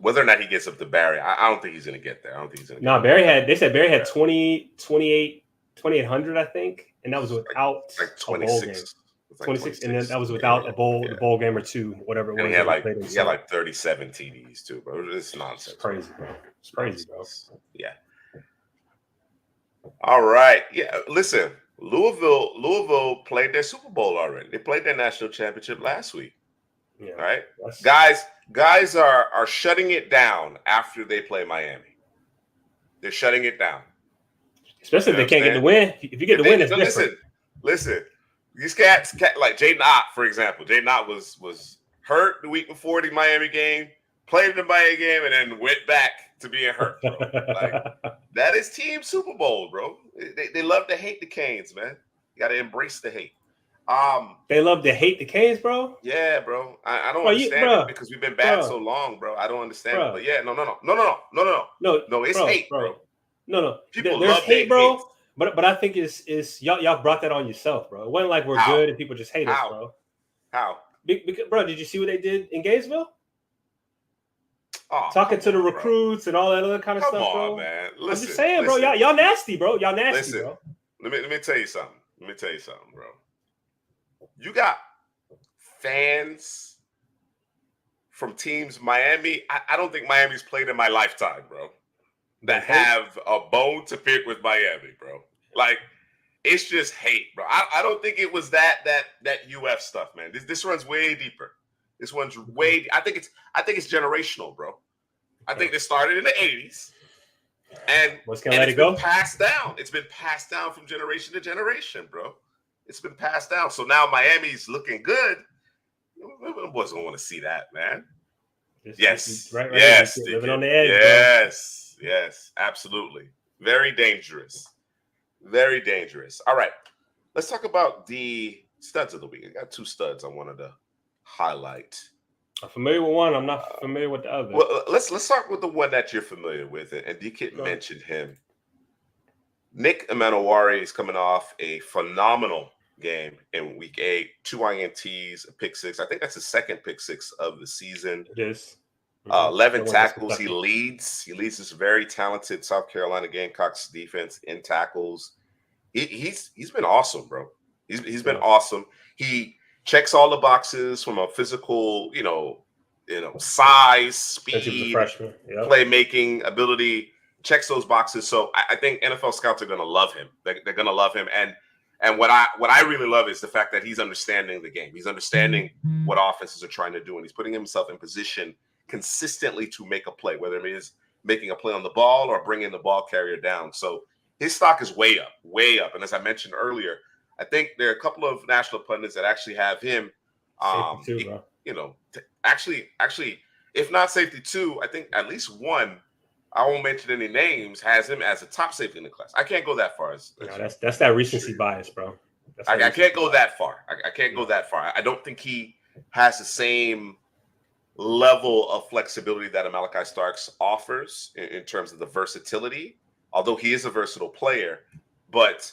Whether or not he gets up to Barry, I don't think he's going to get there. I don't think he's going to. No, Barry had 2,800, I think, and that was without like 26. 26, and then that was without a bowl game or 2, whatever it was. He had like 37 TDs too, bro. It's nonsense. It's crazy, bro. It's crazy, bro. Yeah. All right. Yeah. Listen, Louisville played their Super Bowl already. They played their national championship last week. Yeah. Right. Guys are shutting it down after they play Miami. They're shutting it down. Especially if they can't get the win. If you get the win, it's different. Listen. These cats like Jaden Ott, for example. Jaden Ott was hurt the week before the Miami game, played in the Miami game, and then went back to being hurt, bro. Like, that is Team Super Bowl, bro. They love to hate the Canes, man. You got to embrace the hate. They love to hate the Canes, bro. Yeah, bro. I don't understand it because we've been bad so long, bro. I don't understand it. But yeah, no. It's hate, bro. No. People There's love hate, bro. Canes. But I think it's y'all brought that on yourself, bro. It wasn't like we're good and people just hate us, bro. How? Because, bro, did you see what they did in Gainesville? Oh, talking to the recruits and all that other kind of stuff, bro. Come on, man. Listen, I'm just saying, bro. Y'all nasty, bro. Y'all nasty, bro. Let me tell you something. Bro. You got fans from teams Miami. I don't think Miami's played in my lifetime, bro, that have a bone to pick with Miami, bro. Like, it's just hate, bro. I don't think it was that UF stuff, man. This runs way deeper. This one's way. I think it's generational, bro. I think this started in the 80s, and it's been passed down. It's been passed down from generation to generation, bro. It's been passed down. So now Miami's looking good. The boys don't want to see that, man. Yes. Living on the edge. Yes, absolutely. Very dangerous. Very dangerous. All right. Let's talk about the studs of the week. I got two studs I wanted to highlight. I'm familiar with one. I'm not familiar with the other. Well, let's start with the one that you're familiar with, and DK mentioned him. Nick Emmanuel is coming off a phenomenal game in week 8, 2 INTs, a pick 6. I think that's the second pick 6 of the season. It is. 11 tackles. He leads this very talented South Carolina Gamecocks defense in tackles. He's been awesome, bro. He's been awesome. He checks all the boxes from a physical, size, speed, playmaking ability. Checks those boxes. So I think NFL scouts are going to love him. They're going to love him. And what I really love is the fact that he's understanding the game. He's understanding what offenses are trying to do, and he's putting himself in position consistently to make a play, whether it is making a play on the ball or bringing the ball carrier down. So his stock is way up. And as I mentioned earlier, I think there are a couple of national pundits that actually have him, actually, if not safety 2, I think at least one, I won't mention any names, has him as a top safety in the class. I can't go that far. That's that recency bias, bro. I can't go that far. I can't go that far. I don't think he has the same level of flexibility that a Malachi Starks offers in terms of the versatility, although he is a versatile player. But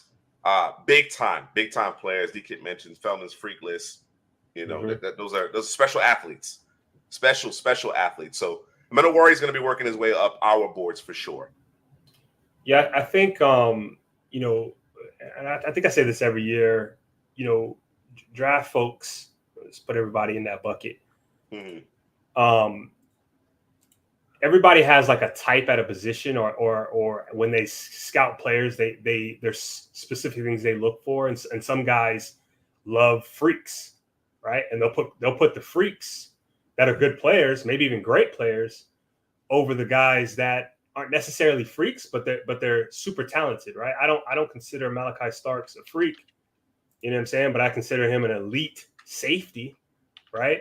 big time players. DK mentioned Feldman's freak list. Those are special athletes, special athletes. So Emmanuel is going to be working his way up our boards for sure. Yeah, I think and I think I say this every year. Draft folks, let's put everybody in that bucket. Mm-hmm. Everybody has like a type at a position, or when they scout players, there's specific things they look for, and some guys love freaks, right? And they'll put the freaks that are good players, maybe even great players, over the guys that aren't necessarily freaks, but they're super talented, right? I don't consider Malachi Starks a freak, you know what I'm saying? But I consider him an elite safety, right?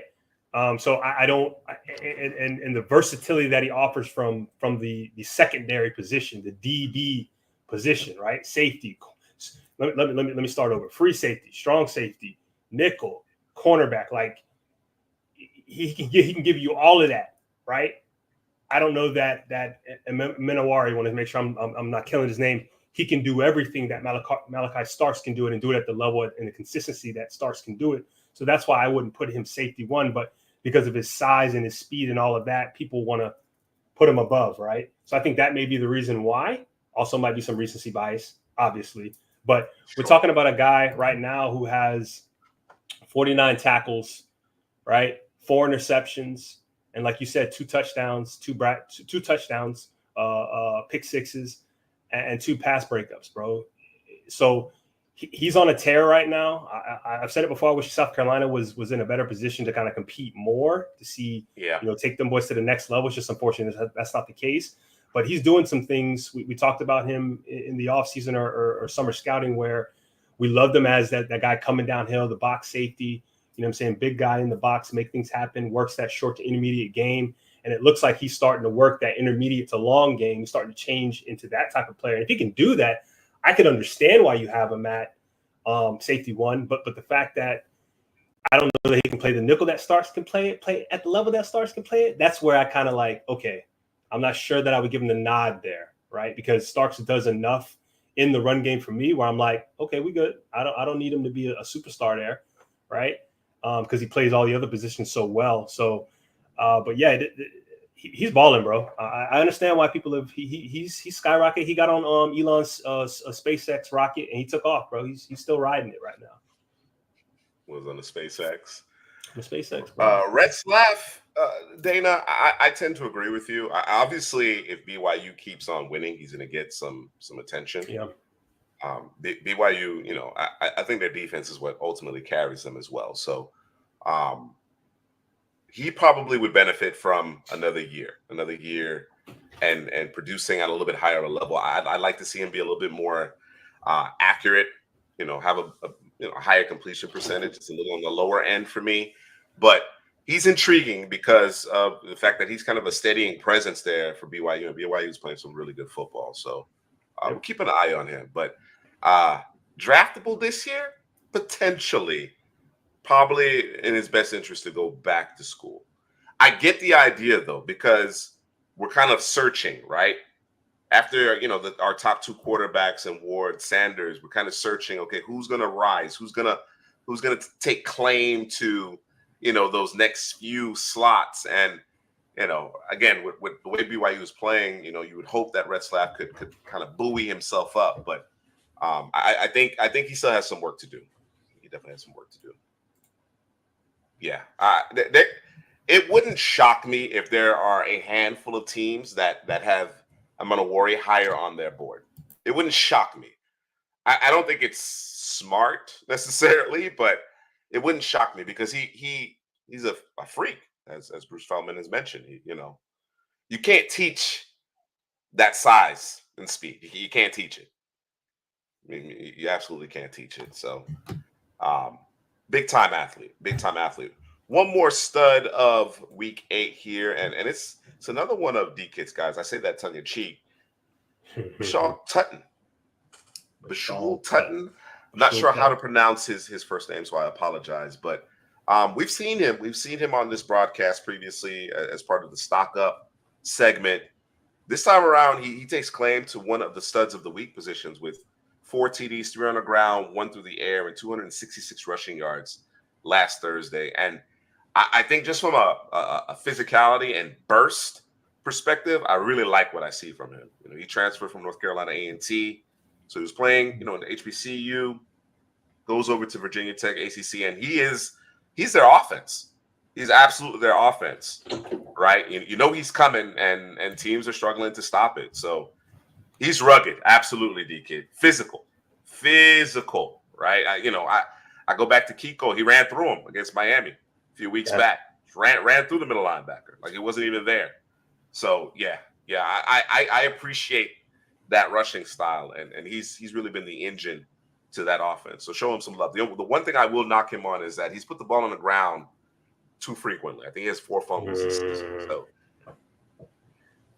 So I don't, and the versatility that he offers from the secondary position, the DB position, right? Safety. Let me start over. Free safety, strong safety, nickel, cornerback. Like he can give you all of that, right? I don't know that Minowari, want to make sure I'm not killing his name. He can do everything that Malachi Starks can do it, and do it at the level and the consistency that Starks can do it. So that's why I wouldn't put him safety 1, but because of his size and his speed and all of that, people want to put him above, right? So I think that may be the reason why. Also might be some recency bias, obviously. But we're talking about a guy right now who has 49 tackles, right? 4 interceptions, and like you said, 2 touchdowns, two touchdowns, pick 6s, and 2 pass breakups, bro. So he's on a tear right now. I've said it before. I wish South Carolina was in a better position to kind of compete more, to see, take them boys to the next level. It's just unfortunate that's not the case. But he's doing some things. We talked about him in the offseason or summer scouting where we loved him as that guy coming downhill, the box safety, you know what I'm saying? Big guy in the box, make things happen, works that short to intermediate game. And it looks like he's starting to work that intermediate to long game. He's starting to change into that type of player. And if he can do that, I can understand why you have him at safety one. But the fact that I don't know that he can play the nickel that Starks can play at the level that Starks can play it, that's where I kind of like, okay, I'm not sure that I would give him the nod there, right? Because Starks does enough in the run game for me where I'm like, okay, we good. I don't need him to be a superstar there, right? Because he plays all the other positions so well. So, but yeah, he's balling, bro. I understand why people have he's skyrocketed. He got on Elon's SpaceX rocket and he took off, bro. He's still riding it right now. Was on the SpaceX. The SpaceX, bro. Retzlaff, Dana, I tend to agree with you. Obviously, if BYU keeps on winning, he's going to get some attention. Yeah. BYU, you know, I think their defense is what ultimately carries them as well. So he probably would benefit from another year and producing at a little bit higher of a level. I'd like to see him be a little bit more accurate, you know, have a higher completion percentage. It's a little on the lower end for me, but he's intriguing because of the fact that he's kind of a steadying presence there for BYU, and BYU is playing some really good football. So we'll keep an eye on him. But draftable this year, potentially, probably in his best interest to go back to school. I get the idea though, because we're kind of searching, right? After, you know, our top two quarterbacks and Ward, Sanders, we're kind of searching, okay, who's going to rise? Who's going to take claim to, you know, those next few slots? And, you know, again, with the way BYU is playing, you know, you would hope that Retzlaff could kind of buoy himself up. But I think he still has some work to do. He definitely has some work to do. Yeah. It wouldn't shock me if there are a handful of teams that have Amunawari higher on their board. It wouldn't shock me. I don't think it's smart necessarily, but it wouldn't shock me because he's a freak, as Bruce Feldman has mentioned. You know, you can't teach that size and speed. You can't teach it. I mean, you absolutely can't teach it. So, big time athlete. One more stud of week 8 here, and it's another one of D-Kids, guys. I say that tongue in cheek. Bashal Tutton. Bashal Tutton. I'm not sure how to pronounce his first name, so I apologize. But we've seen him. We've seen him on this broadcast previously as part of the Stock Up segment. This time around, he takes claim to one of the studs of the week positions with 4 TDs, 3 on the ground, 1 through the air, and 266 rushing yards last Thursday. And I think just from a physicality and burst perspective, I really like what I see from him. You know, he transferred from North Carolina A&T, so he was playing, you know, in the HBCU, goes over to Virginia Tech ACC, and he's their offense. He's absolutely their offense, right? You know he's coming, and teams are struggling to stop it. So he's rugged, absolutely, D-Kid. Physical, right? I go back to Kiko. He ran through him against Miami a few weeks back. Ran through the middle linebacker like he wasn't even there. So yeah, I appreciate that rushing style, and he's really been the engine to that offense. So show him some love. The one thing I will knock him on is that he's put the ball on the ground too frequently. I think he has 4 fumbles this season. So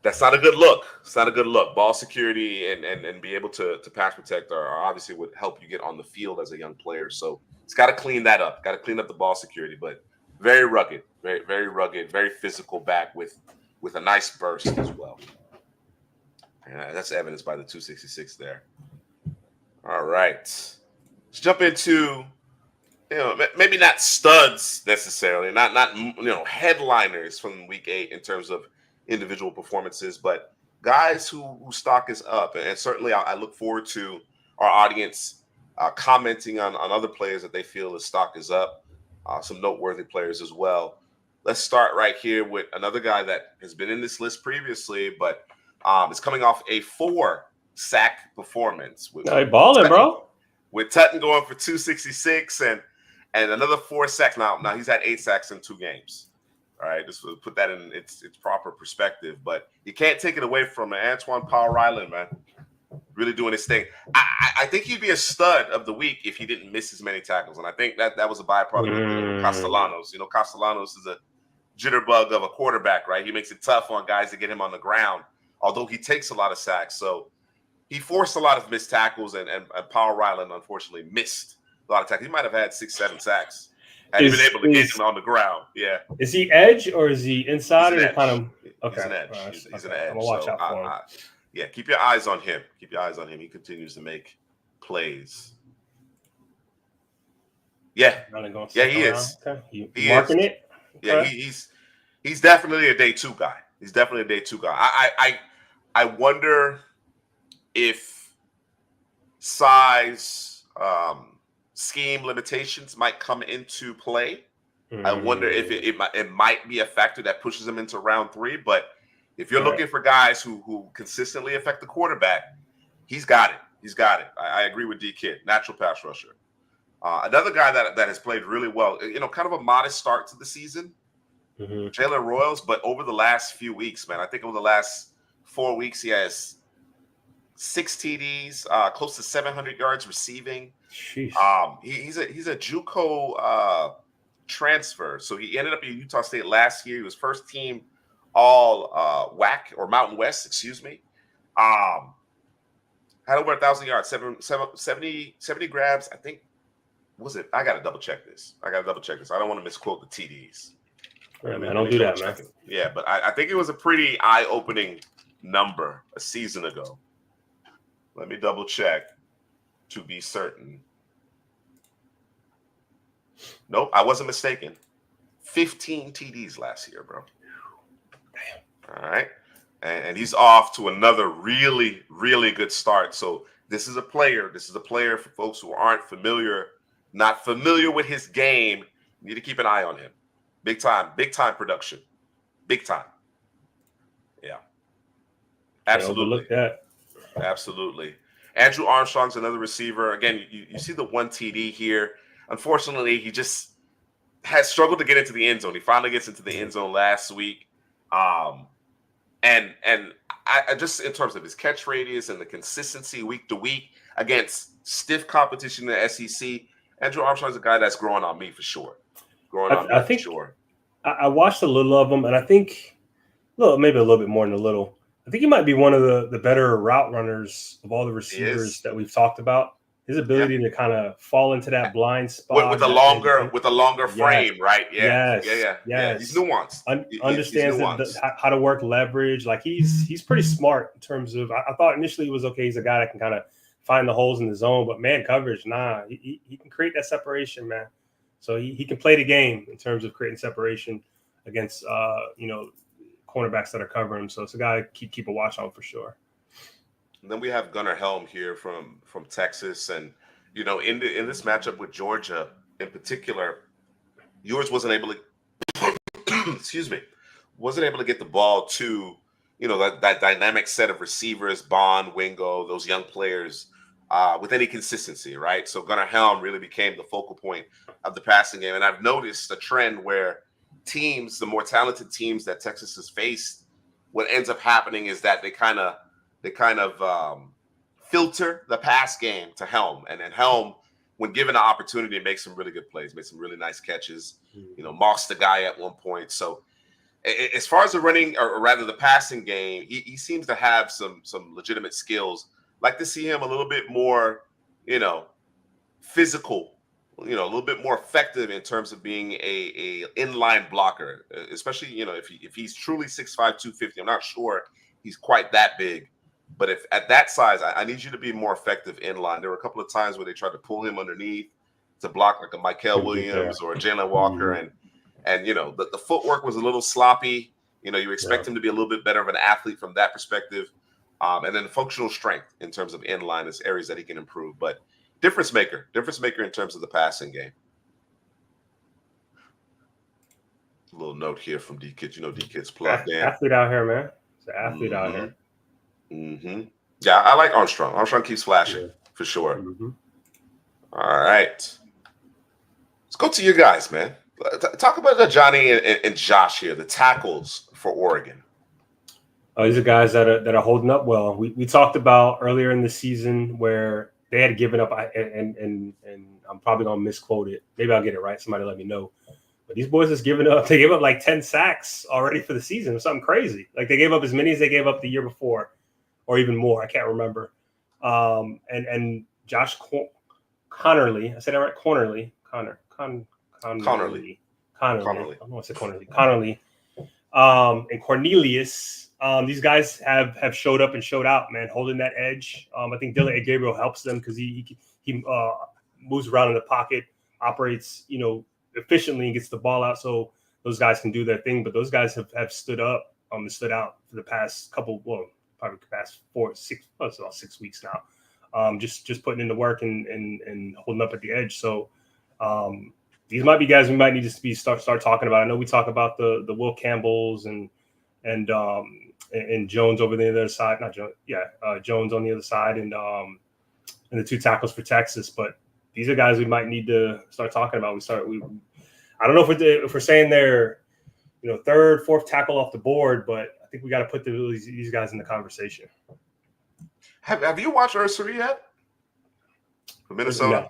that's not a good look. It's not a good look. Ball security and be able to pass protect are obviously would help you get on the field as a young player. So it's got to clean that up. Got to clean up the ball security, but very rugged, very rugged, very physical back with a nice burst as well. That's evidenced by the 266 there. All right. Let's jump into, you know, maybe not studs necessarily, not headliners from week 8 in terms of individual performances, but guys whose stock is up. And certainly I look forward to our audience commenting on other players that they feel the stock is up, some noteworthy players as well. Let's start right here with another guy that has been in this list previously, but is coming off a 4-sack performance. Hey, balling, bro. With Tutton going for 266 and another 4 sacks. Now he's had 8 sacks in 2 games. All right, just to put that in its proper perspective. But you can't take it away from Antoine Powell-Ryland, man. Really doing his thing. I think he'd be a stud of the week if he didn't miss as many tackles. And I think that was a byproduct of dealing with Castellanos. You know, Castellanos is a jitterbug of a quarterback, right? He makes it tough on guys to get him on the ground, although he takes a lot of sacks. So he forced a lot of missed tackles, and Powell-Ryland, unfortunately, missed a lot of tackles. He might have had 6-7 sacks. Had he been able to get him on the ground. Yeah. Is he edge or is he inside or kind of? Okay. He's an edge. He's an edge. I'm gonna watch out for him. Yeah, keep your eyes on him. Keep your eyes on him. He continues to make plays. Yeah. Yeah, he is. Okay. He marking it? Okay. Yeah, he's definitely a day two guy. He's definitely a day two guy. I wonder if size, scheme limitations might come into play. I wonder if it might be a factor that pushes him into round 3. But if you're looking for guys who consistently affect the quarterback, he's got it. He's got it. I agree with D-Kid, natural pass rusher. Another guy that has played really well, you know, kind of a modest start to the season, Jalen Royals, but over the last few weeks, man, I think over the last 4 weeks, he has 6 TDs, close to 700 yards receiving. He's a JUCO transfer, so he ended up at Utah State last year. He was first team all WAC or Mountain West, excuse me. Had over 1,000 yards, 70 grabs. I think I got to double check this. I don't want to misquote the TDs. Right, man, don't do that, man. Yeah, but I think it was a pretty eye-opening number a season ago. Let me double check to be certain. Nope, I wasn't mistaken. 15 TDs last year, bro. Damn. All right. And he's off to another really, really good start. So this is a player. This is a player for folks who aren't not familiar with his game. You need to keep an eye on him. Big time production. Big time. Yeah. Absolutely. Look at that. Absolutely. Andrew Armstrong's another receiver. Again, you see the 1 TD here. Unfortunately, he just has struggled to get into the end zone. He finally gets into the end zone last week. And I just, in terms of his catch radius and the consistency week to week against stiff competition in the SEC, Andrew Armstrong's a guy that's growing on me for sure. I think I watched a little of him, and I think maybe a little bit more than a little. I think he might be one of the better route runners of all the receivers that we've talked about. His ability to kind of fall into that blind spot with a longer frame, right? Yeah. He's nuanced. Understands how to work leverage. Like he's pretty smart in terms of. I thought initially he was okay. He's a guy that can kind of find the holes in the zone, but man coverage, he can create that separation, man. So he can play the game in terms of creating separation against cornerbacks that are covering him. So it's a guy to keep a watch on for sure. And then we have Gunnar Helm here from Texas, and in this matchup with Georgia in particular, yours wasn't able to wasn't able to get the ball to that dynamic set of receivers, Bond, Wingo, those young players with any consistency, right? So Gunnar Helm really became the focal point of the passing game, and I've noticed a trend where teams, the more talented teams that Texas has faced, what ends up happening is that they kind of filter the pass game to Helm, and then Helm, when given the opportunity, makes some really good plays, makes some really nice catches. Mossed the guy at one point. So as far as the running, or rather the passing game, he seems to have some legitimate skills. Like to see him a little bit more, physical, a little bit more effective in terms of being a inline blocker, especially, if he's truly 6'5", 250. I'm not sure he's quite that big. But if at that size, I need you to be more effective in line. There were a couple of times where they tried to pull him underneath to block like a Michael Williams or a Jalen Walker, and the footwork was a little sloppy. You expect him to be a little bit better of an athlete from that perspective, and then the functional strength in terms of in line is areas that he can improve. But difference maker in terms of the passing game. A little note here from D-Kid. D-Kid's plugged in. Athlete out here, man. It's an athlete out here. Mm-hmm. Yeah, I like Armstrong. Armstrong keeps flashing for sure. All right, let's go to you guys, man. Talk about the Johnny and Josh here, the tackles for Oregon. These are guys that are holding up well. We talked about earlier in the season where they had given up, and I'm probably gonna misquote it. Maybe I'll get it right. Somebody let me know. But these boys just giving up. They gave up like 10 sacks already for the season, or something crazy. Like they gave up as many as they gave up the year before, or even more. I can't remember. And Josh Connerly, I said that right? Connerly. I don't know what's it Connerly. And Cornelius. These guys have showed up and showed out, man, holding that edge. I think Dylan Gabriel helps them because he moves around in the pocket, operates, efficiently and gets the ball out so those guys can do their thing. But those guys have stood up and stood out for the past couple, probably the past 6 it's about 6 weeks now. Just putting in the work and holding up at the edge. So these might be guys we might need to start talking about. I know we talk about the Will Campbells and Jones over the other side, not Jones, Jones on the other side, and the two tackles for Texas. But these are guys we might need to start talking about. I don't know if we're saying they're third, fourth tackle off the board, but I think we got to put these guys in the conversation. Have you watched Ursary yet? From Minnesota?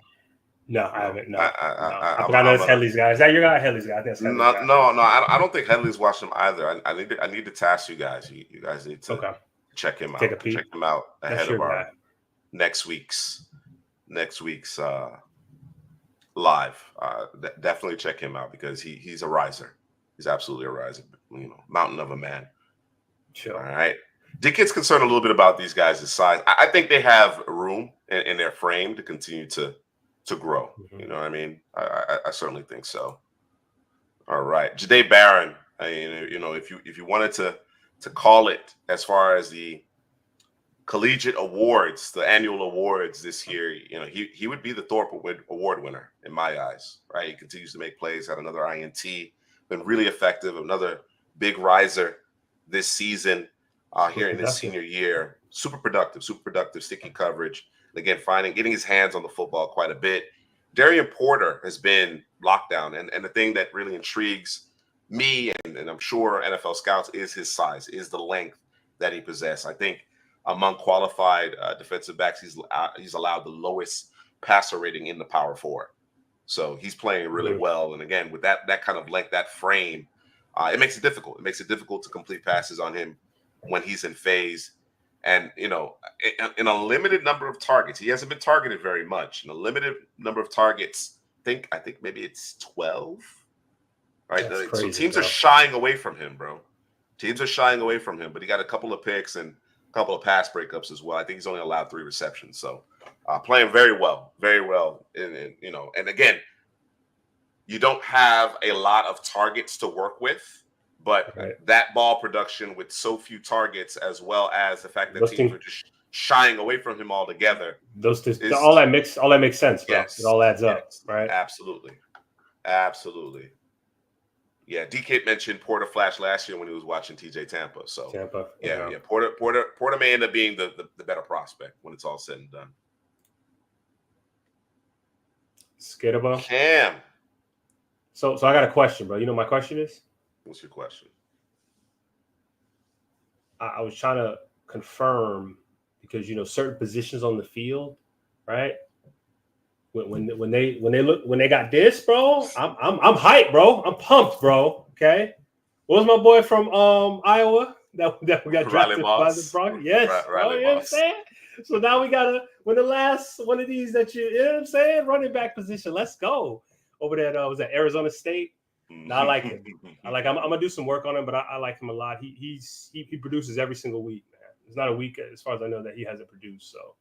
No, I haven't. No, I forgot that's Headley's guy. Is that your guy? Headley's guy. I think that's Headley's guy. No. I don't think Headley's watched him either. I need to task you guys. You guys need to check him out. Take a peek. Check him out ahead of our guy. next week's live. Definitely check him out because he's a riser. He's absolutely a riser. Mountain of a man. Sure. All right. Dickens concerned a little bit about these guys' size. I think they have room in their frame to continue to grow. Mm-hmm. You know what I mean? I certainly think so. All right. Jahdae Barron, if you wanted to call it as far as the collegiate awards, the annual awards this year, he would be the Thorpe Award winner in my eyes, right? He continues to make plays, had another INT, been really effective, another big riser this season here in his senior year. Super productive, sticky coverage. And again, getting his hands on the football quite a bit. Darian Porter has been locked down. And the thing that really intrigues me, and I'm sure NFL scouts, is his size, is the length that he possesses. I think among qualified defensive backs, he's allowed the lowest passer rating in the Power Four. So he's playing really well. And again, with that kind of length, that frame, it makes it difficult. It makes it difficult to complete passes on him when he's in phase. And, in a limited number of targets, he hasn't been targeted very much. In a limited number of targets, I think maybe it's 12, right? That's crazy, so teams are shying away from him, bro. Teams are shying away from him, but he got a couple of picks and a couple of pass breakups as well. I think he's only allowed 3 receptions. So playing very well. And again, you don't have a lot of targets to work with. But that ball production with so few targets, as well as the fact that teams are just shying away from him altogether, all that makes sense, bro. Yes, it all adds up, right? Absolutely. Yeah, DK mentioned Porter Flash last year when he was watching TJ Tampa. So yeah. Porter may end up being the better prospect when it's all said and done. Skidaba. Cam. So I got a question, bro. You know what my question is? What's your question? I was trying to confirm because certain positions on the field, right? When they got this, bro, I'm hyped, bro. I'm pumped, bro. Okay, what was my boy from Iowa that we got drafted by the Broncos? Yes, bro, you know what I'm saying? So now we gotta the last one of these that you know what I'm saying, running back position. Let's go over there. Was that Arizona State? No, I like him. I'm gonna do some work on him, but I like him a lot. He produces every single week, man. There's not a week, as far as I know, that he hasn't produced. So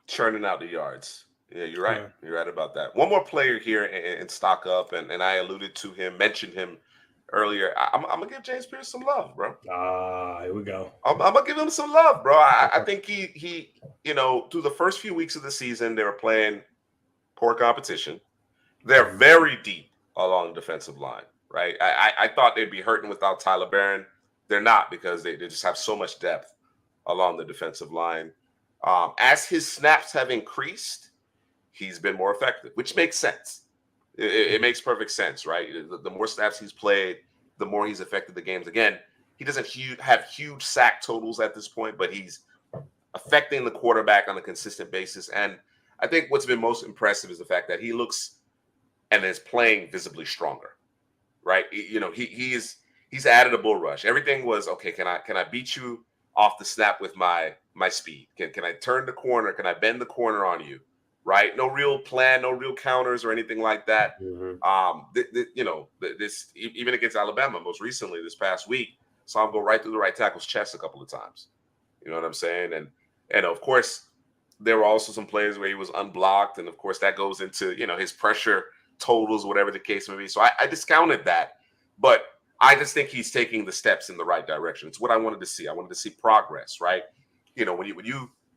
churning out the yards. Yeah, you're right. Yeah. You're right about that. One more player here in stock up, and I alluded to him, mentioned him earlier. I'm gonna give James Pierce some love, bro. Here we go. I'm gonna give him some love, bro. I think he through the first few weeks of the season, they were playing poor competition. They're very deep along the defensive line, right? I thought they'd be hurting without Tyler Barron. They're not, because they just have so much depth along the defensive line. As his snaps have increased, he's been more effective, which makes sense. It makes perfect sense, right? The more snaps he's played, the more he's affected the games. Again, he doesn't have huge sack totals at this point, but he's affecting the quarterback on a consistent basis. And I think what's been most impressive is the fact that he looks and is playing visibly stronger, right? He's added a bull rush. Everything was okay. Can I beat you off the snap with my speed? Can I turn the corner? Can I bend the corner on you? Right? No real plan, no real counters or anything like that. This even against Alabama most recently this past week, saw him go right through the right tackle's chest a couple of times. You know what I'm saying? And of course, there were also some plays where he was unblocked, and of course that goes into his pressure totals, whatever the case may be. So I discounted that, but I just think he's taking the steps in the right direction. It's what I wanted to see. I wanted to see progress, right?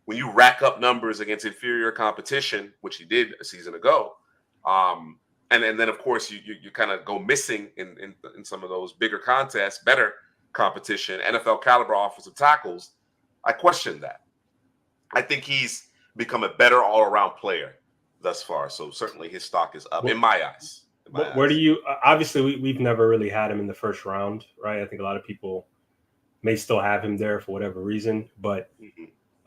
When you rack up numbers against inferior competition, which he did a season ago, and then of course you kind of go missing in some of those bigger contests, better competition, NFL caliber offensive tackles, I question that. I think he's become a better all-around player thus far. So certainly his stock is up in my eyes. Where do you? Obviously, we've never really had him in the first round, right? I think a lot of people may still have him there for whatever reason, but.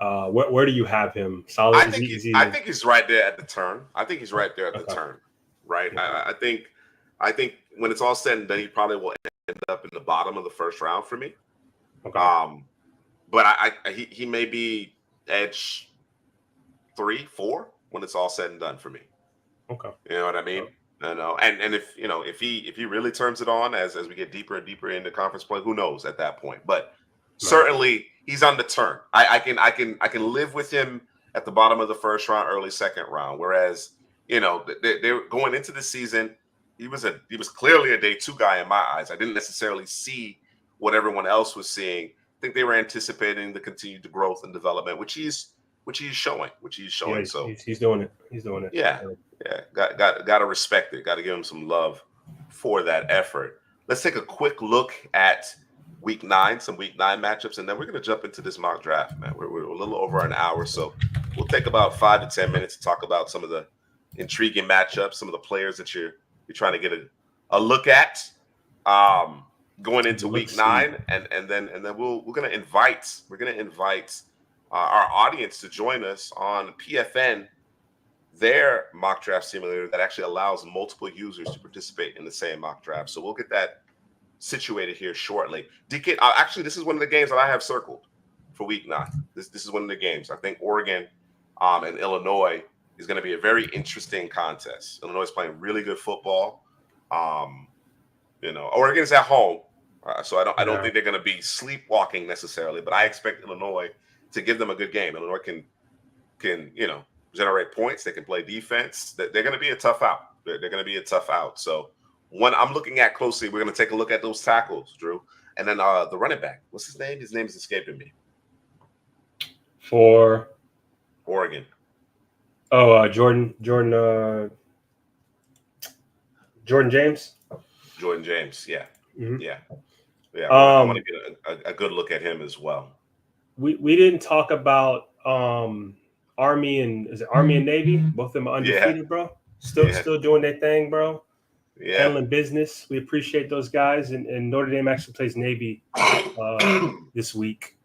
Where do you have him? Solid. I think he's right there at the turn. I think he's right there at the turn. Right. Okay. I think when it's all said and done, he probably will end up in the bottom of the first round for me. Okay. But he may be edge 3, 4 when it's all said and done for me. Okay. You know what I mean? I know. And if he really turns it on as we get deeper and deeper into conference play, who knows at that point? But certainly he's on the turn. I can live with him at the bottom of the first round, early second round. Whereas, they're going into the season, he was clearly a day 2 guy in my eyes. I didn't necessarily see what everyone else was seeing. I think they were anticipating the continued growth and development, which he's showing. Yeah, so he's doing it. He's doing it. Yeah. Got to respect it. Got to give him some love for that effort. Let's take a quick look at Week 9, some Week 9 matchups, and then we're going to jump into this mock draft, man. We're a little over an hour, so we'll take about 5 to 10 minutes to talk about some of the intriguing matchups, some of the players that you're trying to get a look at going into Week 9, and then we're going to invite our audience to join us on PFN, their mock draft simulator that actually allows multiple users to participate in the same mock draft. So we'll get that situated here shortly. DK, actually, this is one of the games that I have circled for Week 9. This is one of the games. I think Oregon and Illinois is going to be a very interesting contest. Illinois is playing really good football. Oregon's at home, so I don't think they're going to be sleepwalking necessarily, but I expect Illinois to give them a good game. Illinois can generate points. They can play defense. They're going to be a tough out. They're going to be a tough out. So one I'm looking at closely, we're going to take a look at those tackles, Drew. And then the running back. What's his name? His name is escaping me. For Oregon. Oh, Jordan James? Jordan James, yeah. Mm-hmm. Yeah. I want to get a good look at him as well. We didn't talk about Army and Navy? Both of them are undefeated, bro. Still doing their thing, bro. Yeah. Handling business. We appreciate those guys. And Notre Dame actually plays Navy this week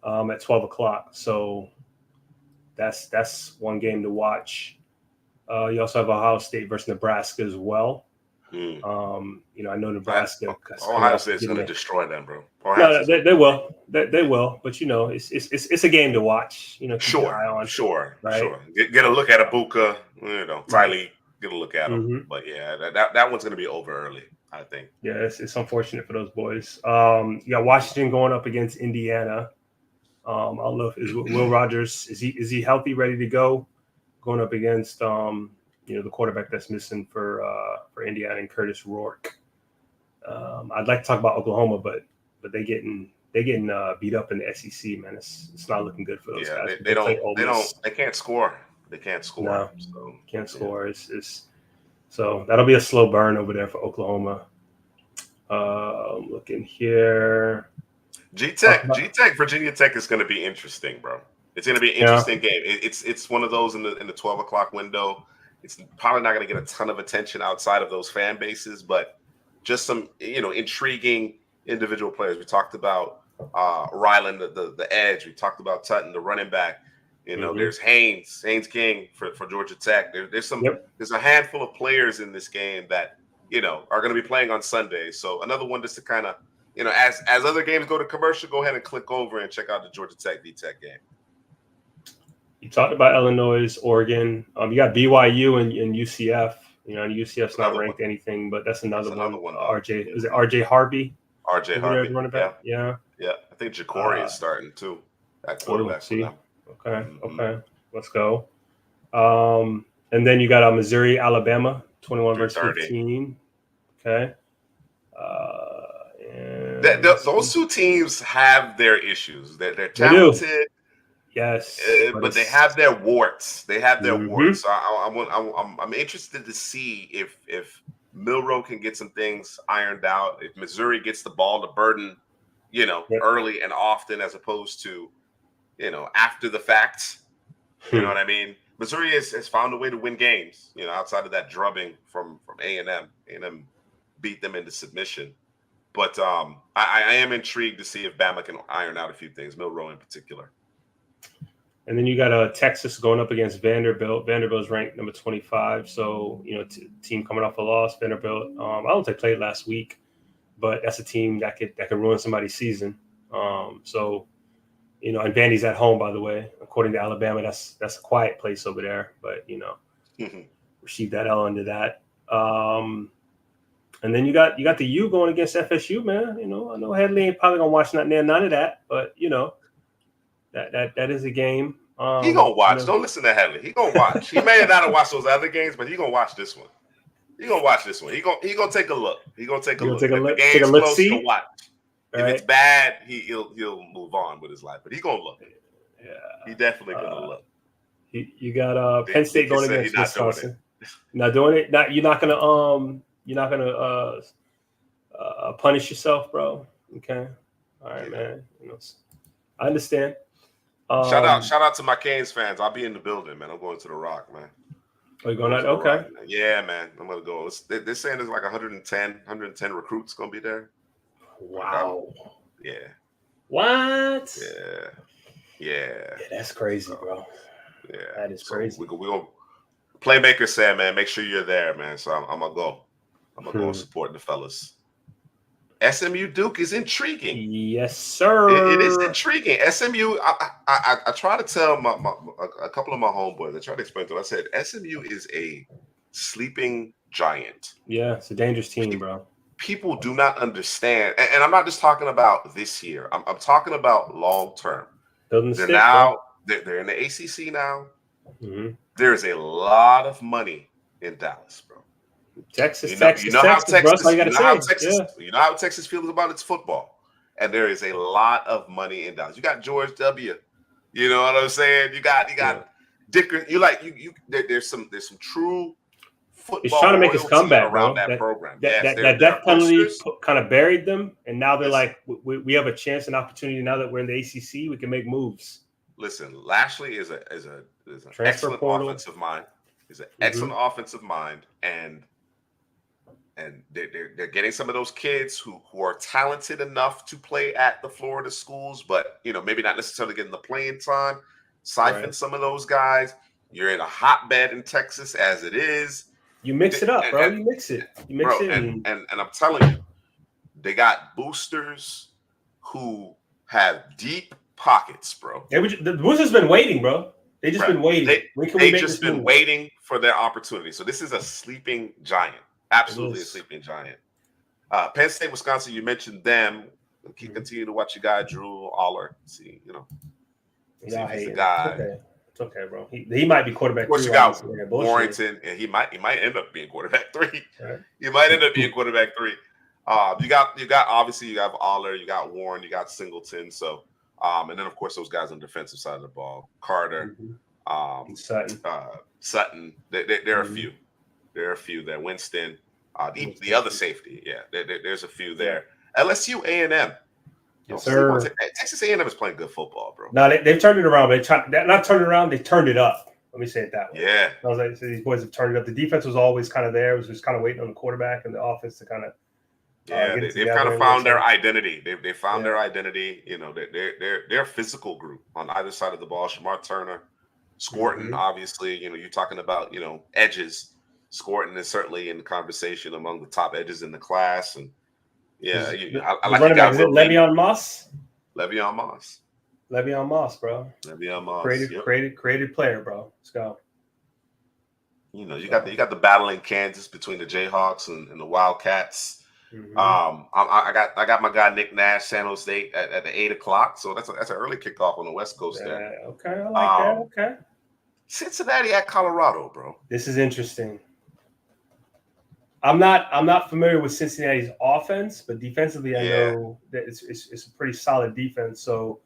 at 12 o'clock. So that's one game to watch. You also have Ohio State versus Nebraska as well. I know Nebraska. Ohio State's going to destroy them, bro. No, they will. They will. But it's a game to watch. Keep your eye on. Sure. Right? Sure. Get a look at Ibuka. Tylee. Get a look at him. Mm-hmm. But yeah, that one's going to be over early, I think. Yeah, it's unfortunate for those boys. You got Washington going up against Indiana. I don't know if Will Rogers is he healthy, ready to go, going up against the quarterback that's missing for Indiana and Curtis Rourke. I'd like to talk about Oklahoma, but they getting beat up in the SEC, man. It's not looking good for those guys. They can't score. They can't score. No, so, can't score. It's so that'll be a slow burn over there for Oklahoma. Looking here. G-Tech, Virginia Tech is going to be interesting, bro. It's going to be an interesting game. It's one of those in the 12 o'clock window. It's probably not going to get a ton of attention outside of those fan bases, but just some, intriguing individual players. We talked about Ryland, the edge. We talked about Tutton, the running back. There's Haynes King for Georgia Tech. There's a handful of players in this game that are going to be playing on Sunday. So another one just to kind of, as other games go to commercial, go ahead and click over and check out the Georgia Tech V-Tech game. You talked about Illinois, Oregon. You got BYU and UCF. UCF's not ranked anything, but that's another one. RJ, is it RJ Harvey? RJ Harvey, running back. Yeah. I think Ja'Cory is starting too. That quarterback. See, okay, let's go. And then you got Missouri, Alabama, 21 versus 15. Okay. Those two teams have their issues. They're talented. Yes, but they have their warts. They have their warts. So I'm interested to see if Milroe can get some things ironed out. If Missouri gets the ball to Burden, early and often, as opposed to, after the fact. You know what I mean? Missouri has found a way to win games. Outside of that drubbing from A&M. A&M beat them into submission. But I am intrigued to see if Bama can iron out a few things. Milroe in particular. And then you got Texas going up against Vanderbilt. Vanderbilt's ranked number 25. So, team coming off a loss. Vanderbilt, I don't think they played last week, but that's a team that could ruin somebody's season. And Vandy's at home, by the way. According to Alabama, that's a quiet place over there. But, received that L under that. And then you got the U going against FSU, man. I know Headley ain't probably gonna watch none of that, but that is a game. He gonna watch. Don't listen to Headley. He gonna watch. He may not have watched those other games, but he gonna watch this one. He gonna watch this one. He gonna take a look. He gonna take a look. If the game's close, he'll watch. If it's bad, he'll move on with his life. But he gonna look. Yeah, he definitely gonna look. You got Penn State going against Wisconsin. Not doing it. You're not gonna punish yourself, bro. Okay. All right, man. I understand. Shout out to my Canes fans. I'll be in the building, man. I'm going to the Rock, man. Are you going out? Okay. Rock, yeah, man. I'm gonna go. They're saying there's like 110 recruits gonna be there. Wow. Yeah. What? Yeah. That's crazy, bro. Yeah. That is crazy. We go. Playmaker said, man, make sure you're there, man. So I'm gonna go. I'm gonna go and support the fellas. SMU Duke is intriguing. Yes, sir. It is intriguing. SMU. I try to tell a couple of my homeboys. I try to explain to them. I said SMU is a sleeping giant. Yeah, it's a dangerous team, bro. People do not understand, and I'm not just talking about this year. I'm talking about long term. They're in the ACC now. Mm-hmm. There's a lot of money in Dallas, bro. Texas, you know how Texas feels about its football, and there is a lot of money in Dallas. You got George W. You know what I'm saying? You got Dicker. There's some true football. He's trying to make his comeback around that program. That death penalty kind of buried them, and now they're like, we have a chance and opportunity now that we're in the ACC. We can make moves. Listen, Lashley is an excellent offensive mind. He's an excellent offensive mind, and they're getting some of those kids who are talented enough to play at the Florida schools, but maybe not necessarily getting the playing time. Siphon some of those guys. You're in a hotbed in Texas as it is. You mix it up, bro. You mix it. And I'm telling you, they got boosters who have deep pockets, bro. The boosters been waiting, bro. They just been waiting. They just been waiting for their opportunity. So this is a sleeping giant. Absolutely a sleeping giant. Penn State, Wisconsin, you mentioned them. Continue to watch your guy, Drew Aller. See, he's the guy. It's okay, bro. He might be quarterback 3. Of course, you got Warrington, and he might end up being quarterback 3. Right. He might end up being quarterback 3. You got obviously you have Aller, you got Warren, you got Singleton. So, and then of course those guys on the defensive side of the ball, Carter, Sutton. There are a few. There are a few there. Winston, the other safety. Yeah, there's a few there. LSU, A&M. Yes, sir. Texas A&M is playing good football, bro. No, they've turned it around. They're not turning it around. They turned it up. Let me say it that way. Yeah. I was like, so these boys have turned it up. The defense was always kind of there. It was just kind of waiting on the quarterback and the offense to kind of they've kind of found their identity. They found their identity. You know, they're a physical group on either side of the ball. Shamar Turner, Scorton, obviously. You know, you're talking about edges. Scorton is certainly in the conversation among the top edges in the class, and I like the guy. Le'Veon Moss. Le'Veon Moss. Le'Veon Moss, bro. Le'Veon Moss. Created player, bro. Let's go. You know, you got the battle in Kansas between the Jayhawks and the Wildcats. I got my guy Nick Nash, San Jose State at the 8:00. So that's an early kickoff on the West Coast there. Okay, I like that. Okay. Cincinnati at Colorado, bro. This is interesting. I'm not familiar with Cincinnati's offense, but defensively, I know that it's a pretty solid defense. So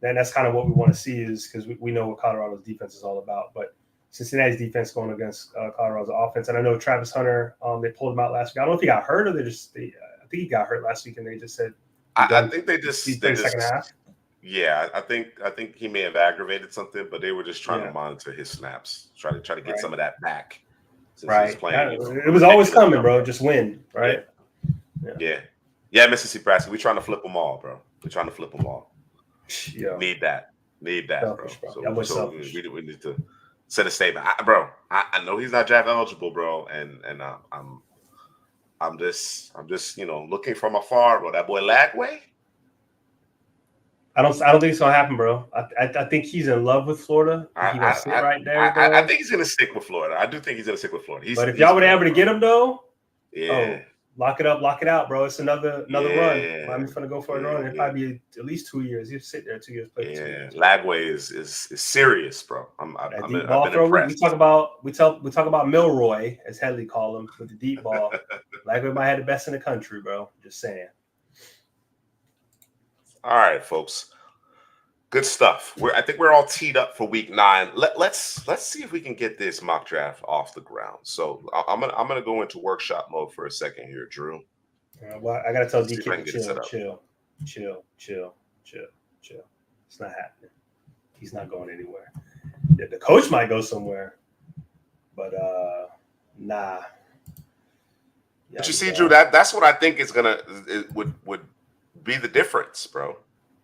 then that's kind of what we want to see, is because we know what Colorado's defense is all about. But Cincinnati's defense going against Colorado's offense, and I know Travis Hunter. They pulled him out last week. I don't know if he got hurt or I think he got hurt last week, and they just said. I think they just second half. Yeah, I think he may have aggravated something, but they were just trying to monitor his snaps, try to get some of that back. Right. It was always coming, bro. Just win, right? Yeah. Mississippi Nebraska. We're trying to flip them all, bro. We're trying to flip them all. Yeah. Need that, selfish, bro. So we need to set a statement, I know he's not draft eligible, bro, and I'm just looking from afar, bro. That boy Lagway. I don't think it's gonna happen, bro. I think he's in love with Florida. He's gonna sit right there. I think he's gonna stick with Florida. I do think he's gonna stick with Florida. But if y'all were able to get him though, lock it up, lock it out, bro. It's another run. Miami's gonna go for a run. It'll probably be at least 2 years. He'll sit there 2 years. Play 2 years. Lagway is serious, bro. I'm deep ball throw. We talk about Milroy, as Headley call him, with the deep ball. Lagway might have the best in the country, bro. Just saying. All right, folks. Good stuff. I think we're all teed up for week 9. Let's see if we can get this mock draft off the ground. So I'm gonna go into workshop mode for a second here, Drew. Well, I gotta tell DK to chill. It's not happening. He's not going anywhere. The coach might go somewhere, but nah. But you see, Drew, that's what I think would be the difference, bro.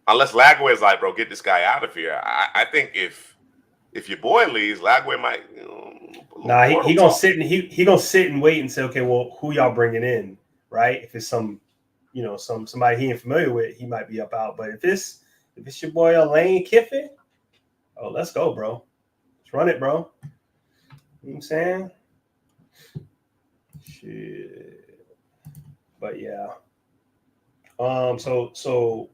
Unless Lagway is like, bro, get this guy out of here. I think if your boy leaves, Lagway might. He gonna sit and he gonna sit and wait and say, okay, well, who y'all bringing in, right? If it's somebody he ain't familiar with, he might be up out. But if it's your boy Lane Kiffin, let's go, bro. Let's run it, bro. You know what I'm saying? Shit. But yeah. So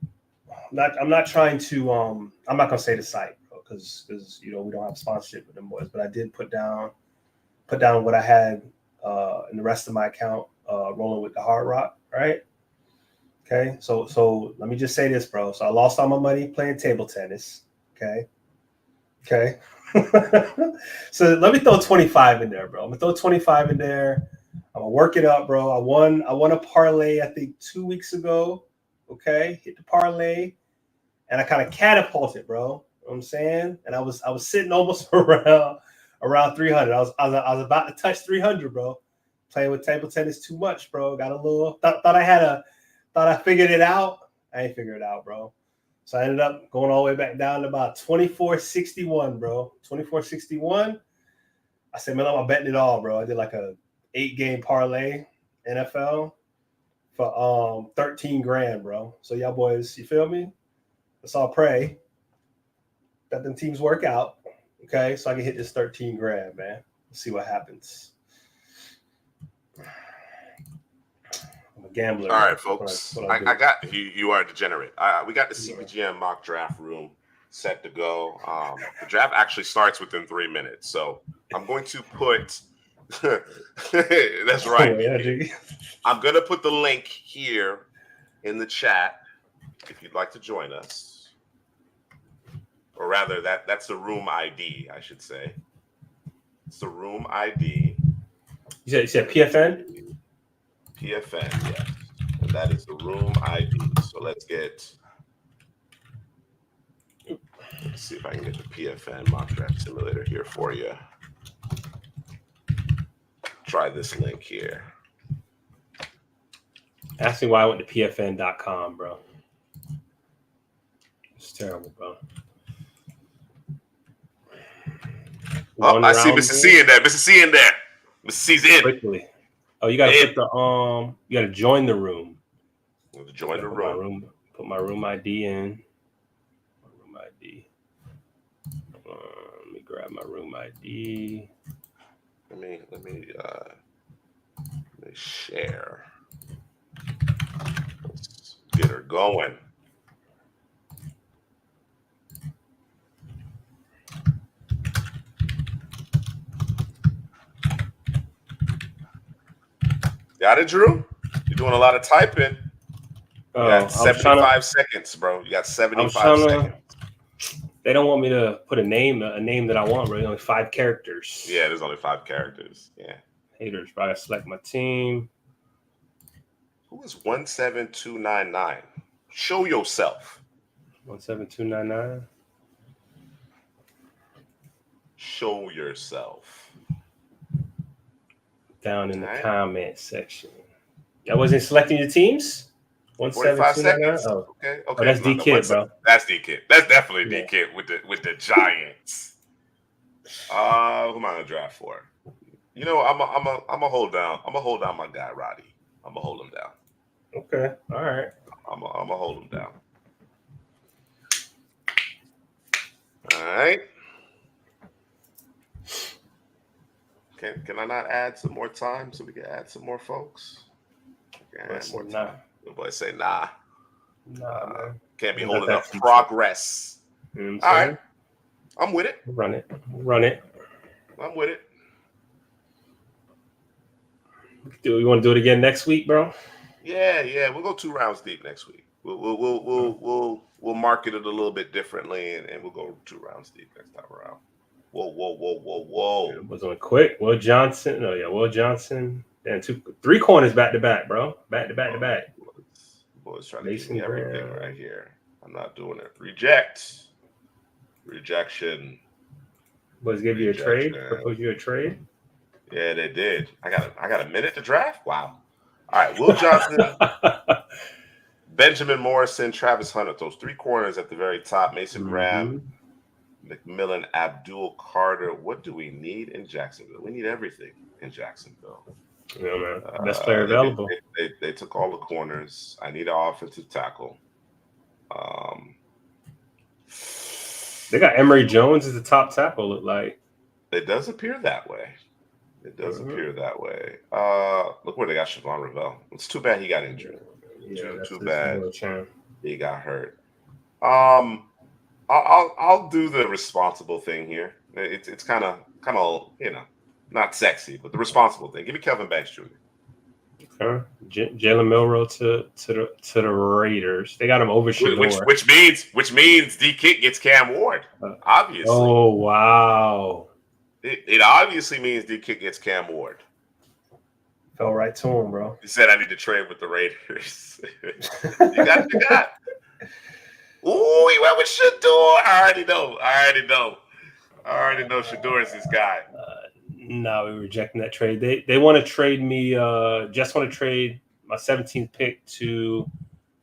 I'm not trying to I'm not gonna say the site, bro, because we don't have sponsorship with them boys, but I did put down what I had in the rest of my account rolling with the Hard Rock, right? Okay, so let me just say this, bro. So I lost all my money playing table tennis. Okay. So let me throw 25 in there, bro. I'm gonna throw 25 in there. I'm gonna work it up, bro. I won a parlay, I think 2 weeks ago. Okay, hit the parlay, and I kind of catapulted, bro. You know what I'm saying? And I was sitting almost around 300. I was about to touch 300, bro. Playing with table tennis too much, bro. Got a little thought I figured it out. I ain't figured it out, bro. So I ended up going all the way back down to about 2461, bro. 2461. I said, man, I'm betting it all, bro. I did like a 8-game parlay NFL for 13 grand, bro. So y'all boys, you feel me? Let's all pray that them teams work out. Okay, so I can hit this 13 grand, man. Let's see what happens. I'm a gambler. All right, folks. I got you are a degenerate. We got the CBGM mock draft room set to go. The draft actually starts within 3 minutes, so I'm going to put. That's right. I'm going to put the link here in the chat if you'd like to join us, or rather, that's the room ID, I should say. It's the room ID. You said PFN? PFN, yes. And that is the room ID. So let's get Let's see if I can get the PFN mock draft simulator here for you. Try this link here. Ask me why I went to pfn.com, bro. It's terrible, bro. Oh, I see Mr. C in there. Mr. C in there. Mr. C's in. Quickly. Oh, you gotta put the you gotta join the room. Join the room. Put my room ID in. My room ID. Let me grab my room ID. Let me share. Let's get her going. Got it, Drew? You're doing a lot of typing. You got 75 seconds, bro. You got 75 seconds. They don't want me to put a name that I want, bro. Only 5 characters. Yeah, there's only 5 characters. Yeah. Haters, bro. I gotta select my team. Who is 17299? Show yourself. 17299. Show yourself. Down in the comment section. I wasn't selecting your teams? 45 seconds. Oh. Okay. Oh, that's D-Kid, bro. That's D-Kid. That's definitely D-Kid with the Giants. Who am I gonna draft for? You know, I'm a hold down. I'm gonna hold down my guy Roddy. I'm gonna hold him down. Okay. All right. I'm gonna hold him down. All right. Can I not add some more time so we can add some more folks? More time. The boy say nah. Nah, can't be holding up progress. You know all right. I'm with it. Run it. I'm with it. You want to do it again next week, bro? Yeah. We'll go 2 rounds deep next week. We'll market it a little bit differently, and we'll go 2 rounds deep next time around. Whoa. It was on quick. Will Johnson. Oh yeah, Will Johnson. And 3 corners back to back, bro. Back to back. Boys trying to give me everything right here. I'm not doing it. Rejection. Boys give you a trade. Propose you a trade. Yeah, they did. I got a minute to draft. Wow. All right, Will Johnson, Benjamin Morrison, Travis Hunter. Those 3 corners at the very top. Mason Graham, McMillan, Abdul Carter. What do we need in Jacksonville? We need everything in Jacksonville. Yeah, man. Best player available. They took all the corners. I need an offensive tackle. They got Emory Jones as the top tackle, look like. It does appear that way. Look where they got Siobhan Ravel. It's too bad he got injured. Too bad he got hurt. I'll do the responsible thing here. It's kind of not sexy, but the responsible thing. Give me Kelvin Banks Jr. Okay. Jalen Milroe to the Raiders. They got him over Shador. Which means D-Kid gets Cam Ward. Obviously. Oh wow. It obviously means D-Kid gets Cam Ward. Fell right to him, bro. He said I need to trade with the Raiders. you got. Ooh, he went with Shador. I already know Shador is this guy. No, we're rejecting that trade. They want to trade me. Just want to trade my 17th pick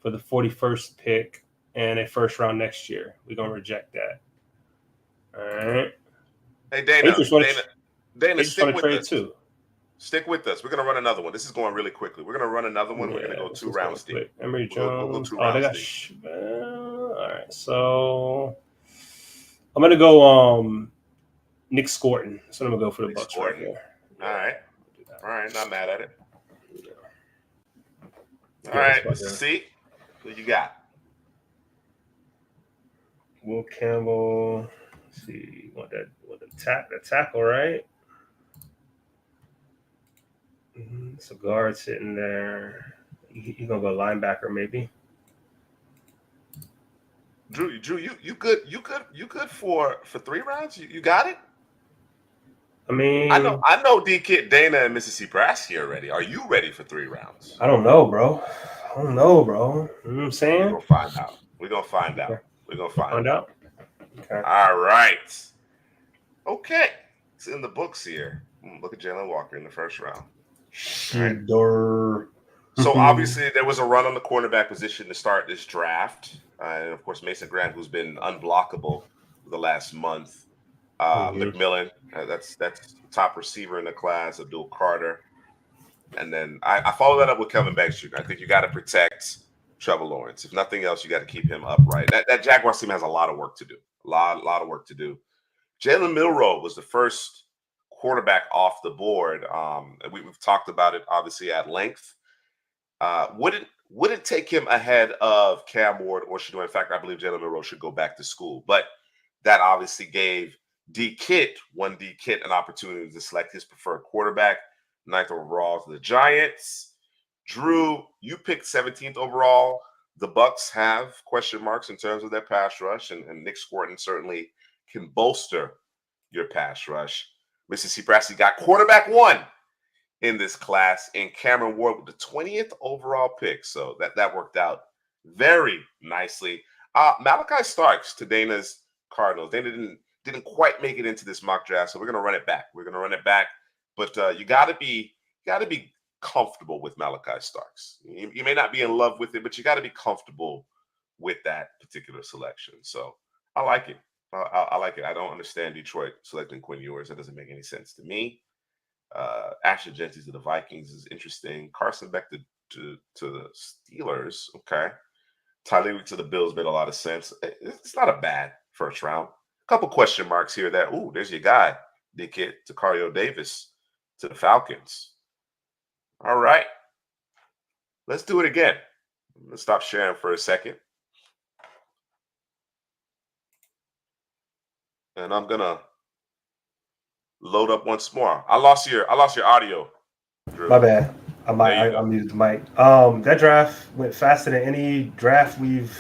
for the 41st pick and a first round next year. We're gonna reject that. All right. Hey Dana, stick with us. Too. Stick with us. We're gonna run another one. This is going really quickly. We're gonna run another one. We're gonna go 2 rounds deep. Emory Jones. We'll go 2 rounds deep. All right. So I'm gonna go. Nick Scorton. So I'm gonna go for the Bucks right here. All right. Not mad at it. All right. Let's see who you got. Will Campbell. Let's see, the tackle, right? So guard sitting there. You gonna go linebacker maybe? Drew, you good for 3 rounds? You got it? I mean, I know D-Kid, Dana, and Mississippi Brassy already. Are you ready for 3 rounds? I don't know, bro. You know what I'm saying? We're gonna find out. Okay. All right. Okay. It's in the books here. Look at Jalen Walker in the first round. All right. So obviously there was a run on the cornerback position to start this draft. And of course, Mason Graham, who's been unblockable for the last month. McMillan, that's top receiver in the class, Abdul Carter. And then I follow that up with Kevin Banks Jr. I think you got to protect Trevor Lawrence. If nothing else, you got to keep him upright. That Jaguars team has a lot of work to do. A lot of work to do. Jalen Milroe was the first quarterback off the board. We've talked about it obviously at length. Wouldn't take him ahead of Cam Ward or Shador. In fact, I believe Jalen Milroe should go back to school. But that obviously gave D Kit an opportunity to select his preferred quarterback. 9th overall to the Giants. Drew, you picked 17th overall. The Bucks have question marks in terms of their pass rush, and Nick Scorton certainly can bolster your pass rush. Mississippi Brassey got quarterback 1 in this class, and Cameron Ward with the 20th overall pick. So that worked out very nicely. Malachi Starks to Dana's Cardinals. Dana didn't quite make it into this mock draft, so we're gonna run it back. But you gotta be comfortable with Malachi Starks. You may not be in love with it, but you got to be comfortable with that particular selection. So I like it. I like it. I don't understand Detroit selecting Quinn Ewers. That doesn't make any sense to me. Ashton Jenkins to the Vikings is interesting. Carson Beck to the Steelers. Okay. Tyler to the Bills made a lot of sense. It's not a bad first round. A couple question marks here that, there's your guy, Dick Kid, to Cario Davis to the Falcons. All right. Let's do it again. Let's stop sharing for a second. And I'm going to load up once more. I lost your audio, Drew. My bad. I muted the mic. That draft went faster than any draft we've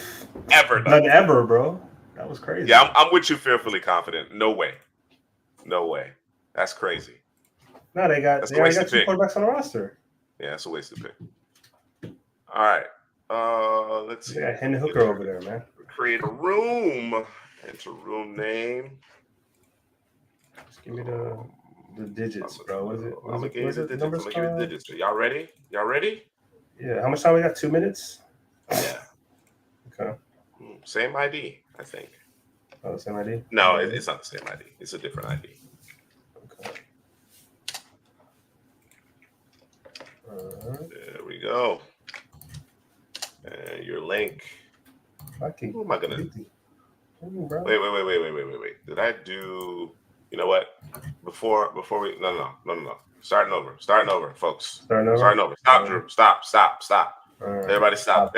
ever done, bro. That was crazy. Yeah, I'm with you, fearfully confident. No way. That's crazy. No, they already got 2 quarterbacks on the roster. Yeah, it's a wasted pick. All right. Let's see. They got Hendon Hooker over there, man. Create a room. Enter room name. Just give me the digits, bro. What is it? I'm gonna give you the digits. Y'all ready? Yeah. How much time we got? 2 minutes? Yeah. Okay. Same ID, I think. Oh, the same ID? No, it's not the same ID. It's a different ID. Okay. There we go. And your link. Who am I gonna? Wait. Did I do? You know what? Before we no. Starting over, folks. Starting over. Stop, Drew. Stop. Right. Everybody stop.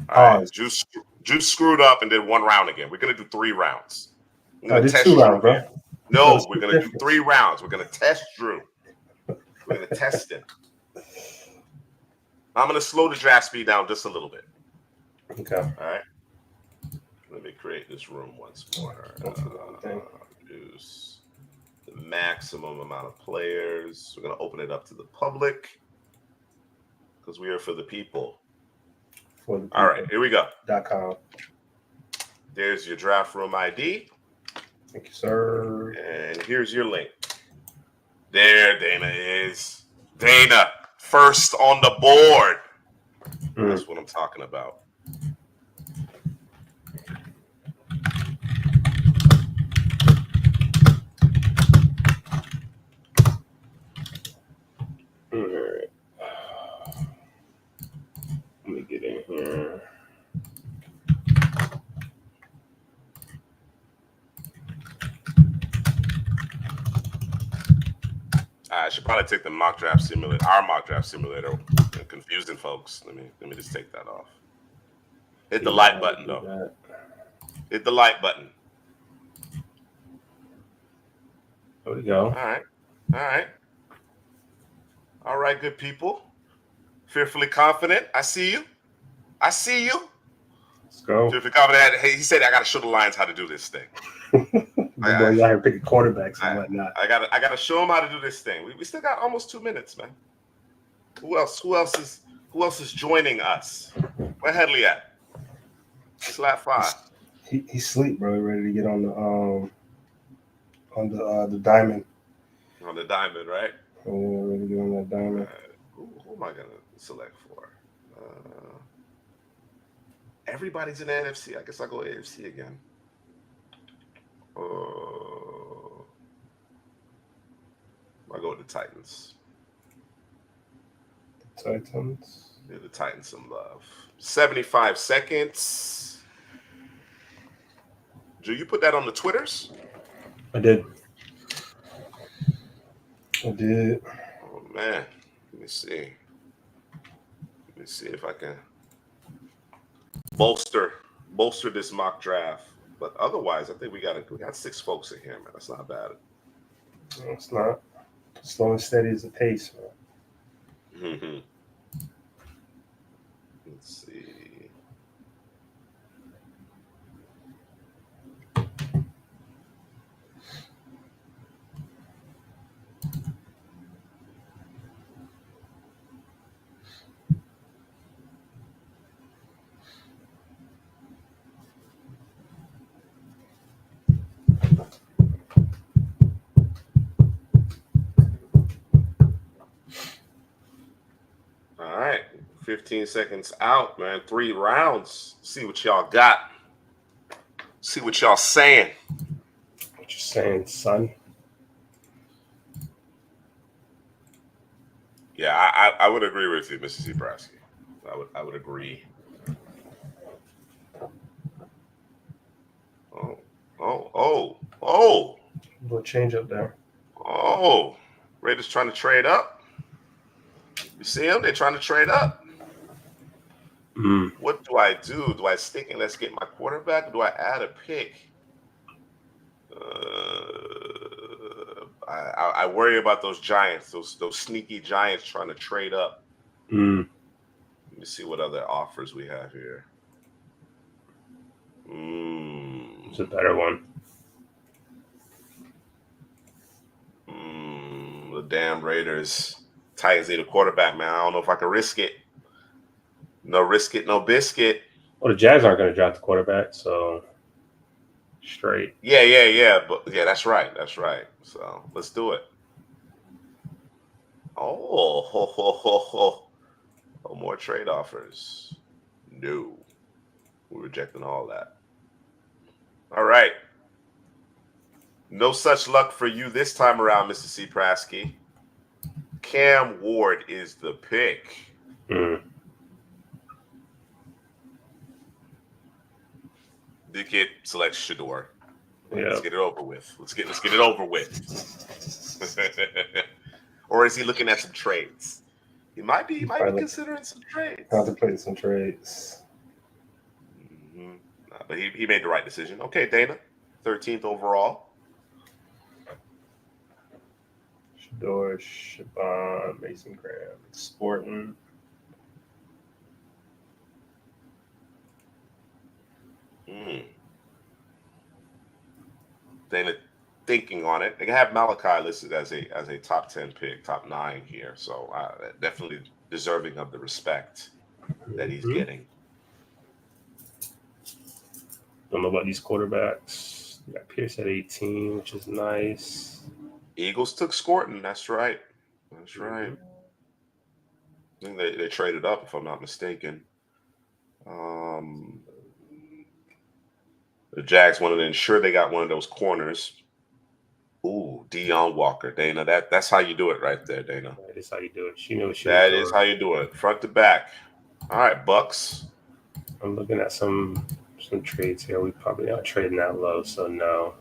All right. Juice screwed up and did 1 round again. We're gonna do 3 rounds. I'm gonna test 2 rounds, bro. No, we're gonna do 3 rounds. We're gonna test Drew. We're gonna test him. I'm gonna slow the draft speed down just a little bit. Okay. All right. Let me create this room once more. Use the maximum amount of players. We're gonna open it up to the public because we are for the people. All right, here we go. .com. There's your draft room ID. Thank you, sir. And here's your link. There, Dana is. Dana, first on the board. That's what I'm talking about. All right. Let me get in here. I should probably take the mock draft simulator, our mock draft simulator. Confusing folks. Let me just take that off. Hit the like button though. Hit the like button. There we go. All right, good people. Fearfully confident. I see you. Let's go. Fearfully confident. Hey, he said I got to show the Lions how to do this thing. Y'all here picking quarterbacks and whatnot. I gotta show them how to do this thing. We still got almost 2 minutes, man. Who else is joining us? Where Headley at? Slap 5. He sleep, bro. He ready to get on the diamond. On the diamond, right? Ready to get on that diamond. Who am I gonna select for? Everybody's in the NFC. I guess I'll go AFC again. I'll go with the Titans. Titans. Give the Titans some love. 75 seconds. Drew, you put that on the Twitters? I did. Oh man. Let me see. Let me see if I can bolster this mock draft. But otherwise, I think we got 6 folks in here, man. That's not bad. No, it's not. Slow and steady is the pace, man. Mm-hmm. Let's see. All right, 15 seconds out, man. 3 rounds. See what y'all got. See what y'all saying. What you saying, son? Yeah, I would agree with you, Mr. Zebrowski. I would agree. Oh. A little change up there. Oh. Raiders trying to trade up. You see them? They're trying to trade up. What do I do? Do I stick and let's get my quarterback? Or do I add a pick? I worry about those Giants, those sneaky Giants trying to trade up. Let me see what other offers we have here. It's a better one. The damn Raiders. Titans need a quarterback, man. I don't know if I can risk it. No risk it, no biscuit. Well, the Jags aren't going to draft the quarterback, so straight. Yeah. But yeah, that's right. So let's do it. Oh, more trade offers. No. We're rejecting all that. All right. No such luck for you this time around, Mr. C. Prasky. Cam Ward is the pick. The kid selects Shador. Yeah. Let's get it over with. Let's get it over with. Or is he looking at some trades? He might be considering some trades. Contemplating some trades. But he made the right decision. Okay, Dana, 13th overall. Shador, Shabon, Mason Graham, Sporting. Dana thinking on it. They have Malachi listed as a top 10 pick, top 9 here. So definitely deserving of the respect that he's getting. Don't know about these quarterbacks. You got Pierce at 18, which is nice. Eagles took Scorton. That's right. I think they traded up, if I'm not mistaken. The Jags wanted to ensure they got one of those corners. Ooh, Deion Walker, Dana. That's how you do it right there, Dana. That is how you do it. She knows that is how you do it, front to back. All right, Bucks. I'm looking at some trades here. We probably aren't trading that low, so no.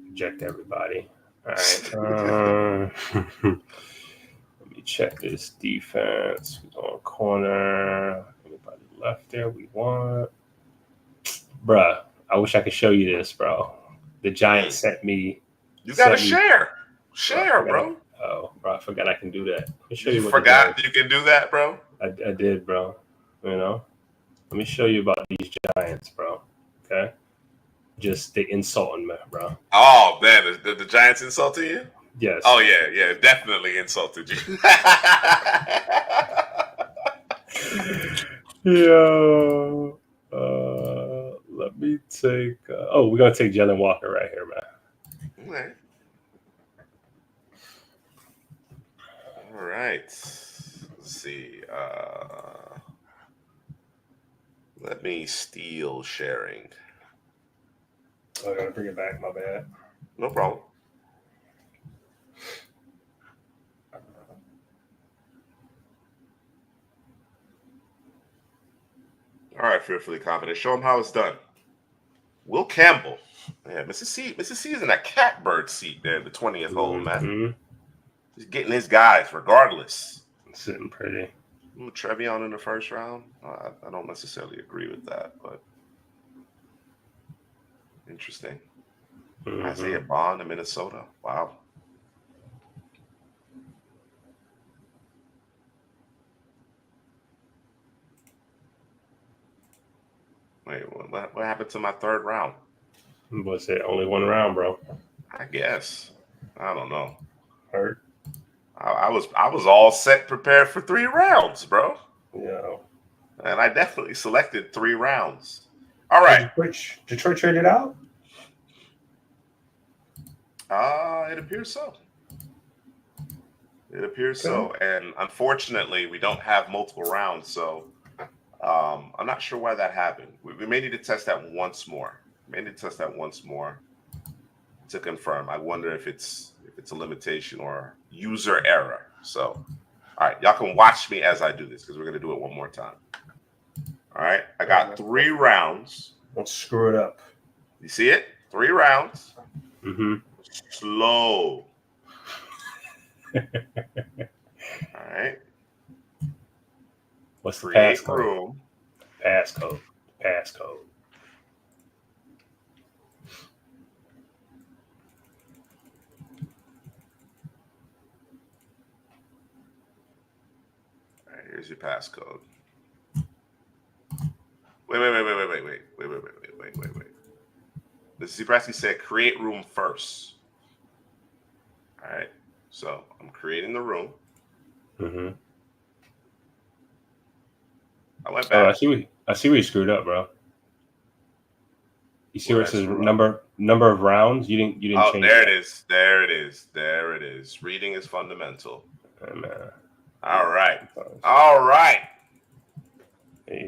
Reject everybody. All right. Let me check this defense. We're going corner. Anybody left there we want? Bruh, I wish I could show you this, bro. The Giants sent me. You got to share. Share, bro. Oh, bro, I forgot I can do that. Let me show you forgot you can do that, bro? I did, bro. You know? Let me show you about these Giants, bro. Okay? Just they insulting me, bro. Oh, man. The Giants insulting you? Yes. Oh, yeah. Definitely insulted you. Yo. Oh, we're gonna take Jalen Walker right here, man. All right. All right. Let's see. Let me steal sharing. Oh, I gotta bring it back. My bad. No problem. All right, fearfully confident. Show him how it's done. Will Campbell. Yeah, Mrs. C is in a catbird seat there, the 20th hole, man. He's getting his guys regardless. Sitting pretty. Trevion in the first round. I don't necessarily agree with that, but interesting. Isaiah Bond in Minnesota. Wow. Wait, what happened to my third round? Was it only one round, bro? I guess. I don't know. Hurt. I was all set, prepared for 3 rounds, bro. Yeah. And I definitely selected 3 rounds. All right. Detroit traded out? It appears so. It appears so. And unfortunately, we don't have multiple rounds, so I'm not sure why that happened. We may need to test that once more. To confirm. I wonder if it's a limitation or user error. So, all right, y'all can watch me as I do this because we're gonna do it one more time. All right, I got 3 rounds. Don't screw it up. You see it? 3 rounds. Slow. All right. What's the Create passcode? room. Passcode. All right, here's your passcode. Wait. Mrs. Zebrowski said create room first. All right. So I'm creating the room. I went back. Oh, I see where you screwed up, bro. You see where it says number of rounds? You didn't change. Oh, there it is. Reading is fundamental. All right.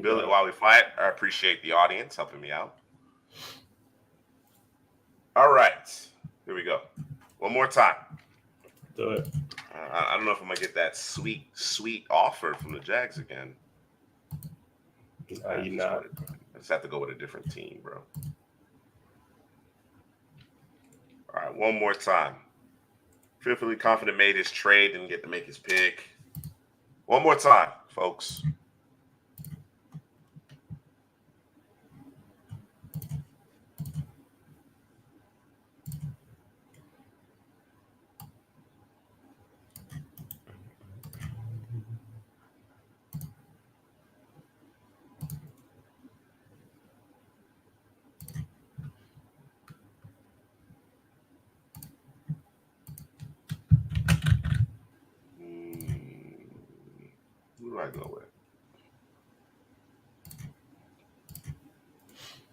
Build it while we fight. I appreciate the audience helping me out. All right. Here we go. One more time. Do it. I don't know if I'm gonna get that sweet offer from the Jags again. You're not. I just have to go with a different team, bro. All right, one more time. Fearfully confident made his trade, didn't get to make his pick. One more time, folks. Who do I go with?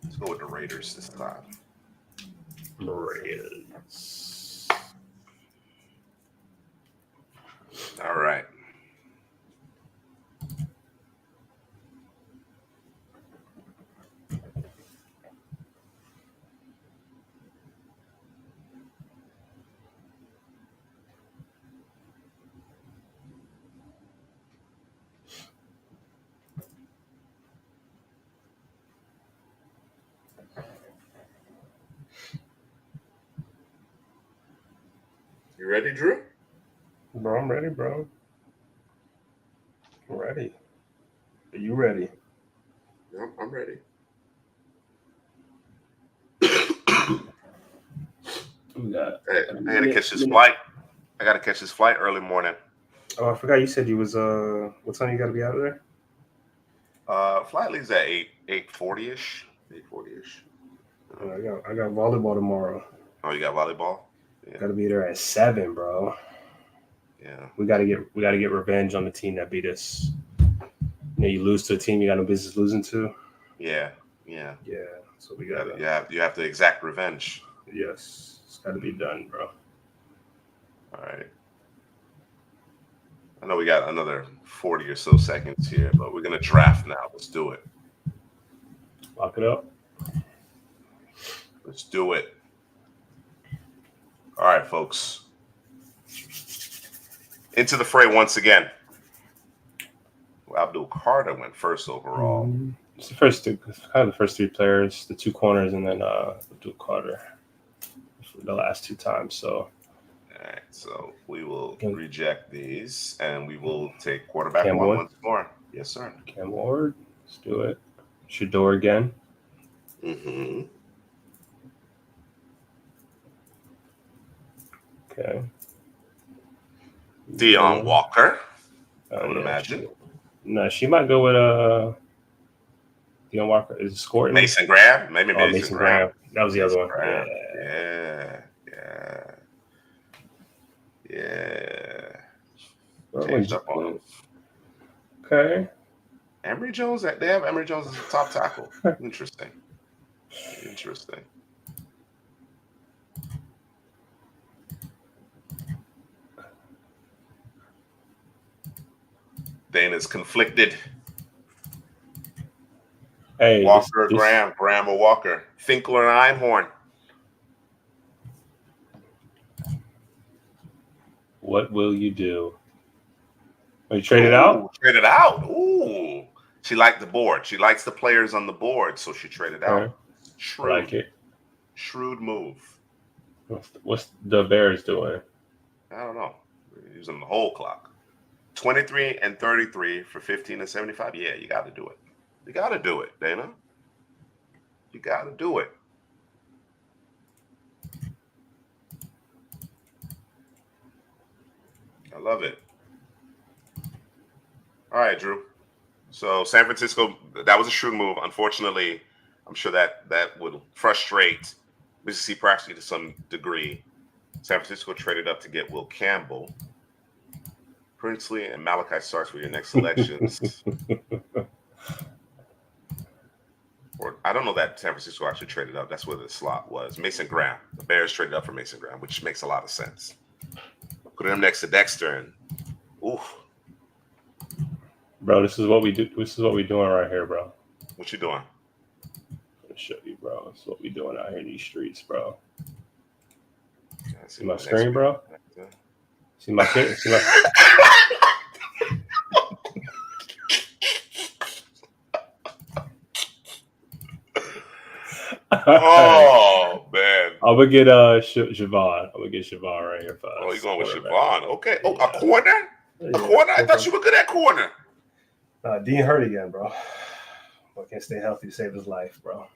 Let's go with the Raiders this time. Raiders. All right. You ready, Drew? Bro, I'm ready, bro. I'm ready. Are you ready? No, I'm ready. I gotta catch this flight. I gotta catch this flight early morning. Oh, I forgot you said you was what time you gotta be out of there? Flight leaves at 8:40ish. 8:40ish. I got volleyball tomorrow. Oh, you got volleyball? Yeah. Gotta be there at 7, bro. Yeah. We gotta get revenge on the team that beat us. You know, you lose to a team you got no business losing to. Yeah. So we got you have to exact revenge. Yes, it's got to be done, bro. All right. I know we got another 40 or so seconds here, but we're gonna draft now. Let's do it. Lock it up. Let's do it. All right, folks. Into the fray once again. Well, Abdul Carter went first overall. It's the first two, kind of the first three players, the two corners, and then Abdul Carter for the last two times. So, all right, so we will reject these, and we will take quarterback Cam one Ward. once more. Yes, sir. Cam Ward. Let's do it. Shador again. Mm-hmm. Okay. Deion Walker. I would imagine. She might go with Deion Walker. Is it scored? Mason Graham? Maybe Mason Graham. That was the other one. Graham. Yeah. Changed up on him. Okay. Emory Jones, they have Emory Jones as a top tackle. Interesting. Dana's conflicted. Hey, Walker, Graham or Walker. Finkler and Einhorn. What will you do? Are you traded out? Traded out. Ooh. She liked the board. She likes the players on the board, so she traded out. Shrewd. I like it. Shrewd move. What's the Bears doing? I don't know. We're using the whole clock. 23 and 33 for 15 and 75. Yeah, you got to do it. You got to do it, Dana. You got to do it. I love it. All right, Drew. So San Francisco, that was a shrewd move. Unfortunately, I'm sure that would frustrate Mississippi practically to some degree. San Francisco traded up to get Will Campbell. Princely and Malachi Starks were your next selections. Or I don't know that San Francisco actually traded up. That's where the slot was. Mason Graham. The Bears traded up for Mason Graham, which makes a lot of sense. Put him next to Dexter and oof. Bro, this is what we do. This is what we're doing right here, bro. What you doing? I'm gonna show you, bro. This is what we're doing out here in these streets, bro. See my screen, bro? See my kid? See my Oh man! I'm gonna get Siobhan. I'm gonna get Siobhan right here for us. Oh, you're going with Siobhan? Okay. Oh, a corner? A corner? I thought you were good at corner. Dean hurt again, bro. I can't stay healthy to save his life, bro.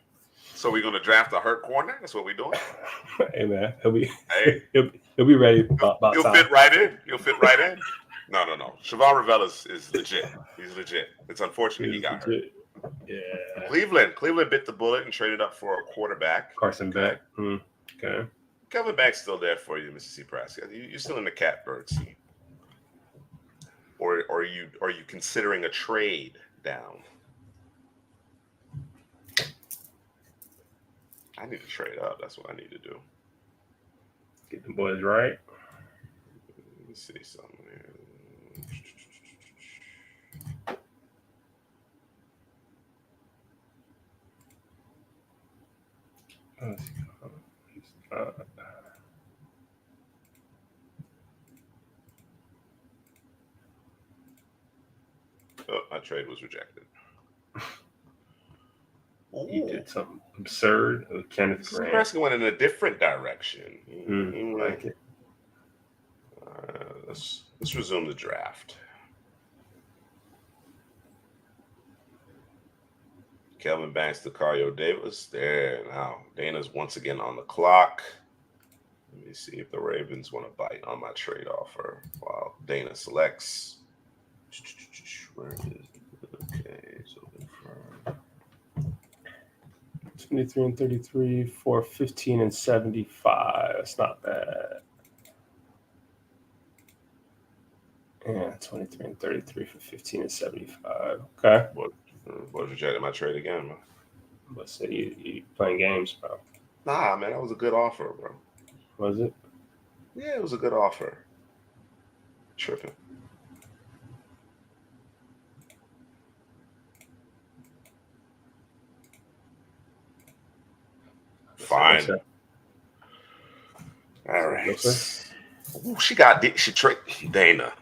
So we're gonna draft a hurt corner? That's what we're doing. Hey man, he'll be ready. You'll fit right in. You'll fit right in. No. Siobhan Rivera is legit. He's legit. It's unfortunate he got hurt. Yeah. Cleveland bit the bullet and traded up for a quarterback. Carson Beck. Okay. Kevin Beck's still there for you, Mississippi Nebraska. You're still in the catbird seat. Or are you considering a trade down? I need to trade up. That's what I need to do. Get the boys right. Let me see something here. Oh, my trade was rejected. You did something absurd with Kenneth Grant. Nebraska went in a different direction. Like it. Let's resume the draft. Kelvin Banks to Cario Davis. There now. Dana's once again on the clock. Let me see if the Ravens want to bite on my trade offer while Dana selects. Where is it? Okay, so confirm. 23 and 33 for 15 and 75. That's not bad. Yeah, 23 and 33 for 15 and 75. Okay. What rejected my trade again, man? Let's say you playing games, bro. Nah, man, that was a good offer, bro. Was it? Yeah, it was a good offer. Tripping. Fine. All right. Ooh, she tricked Dana.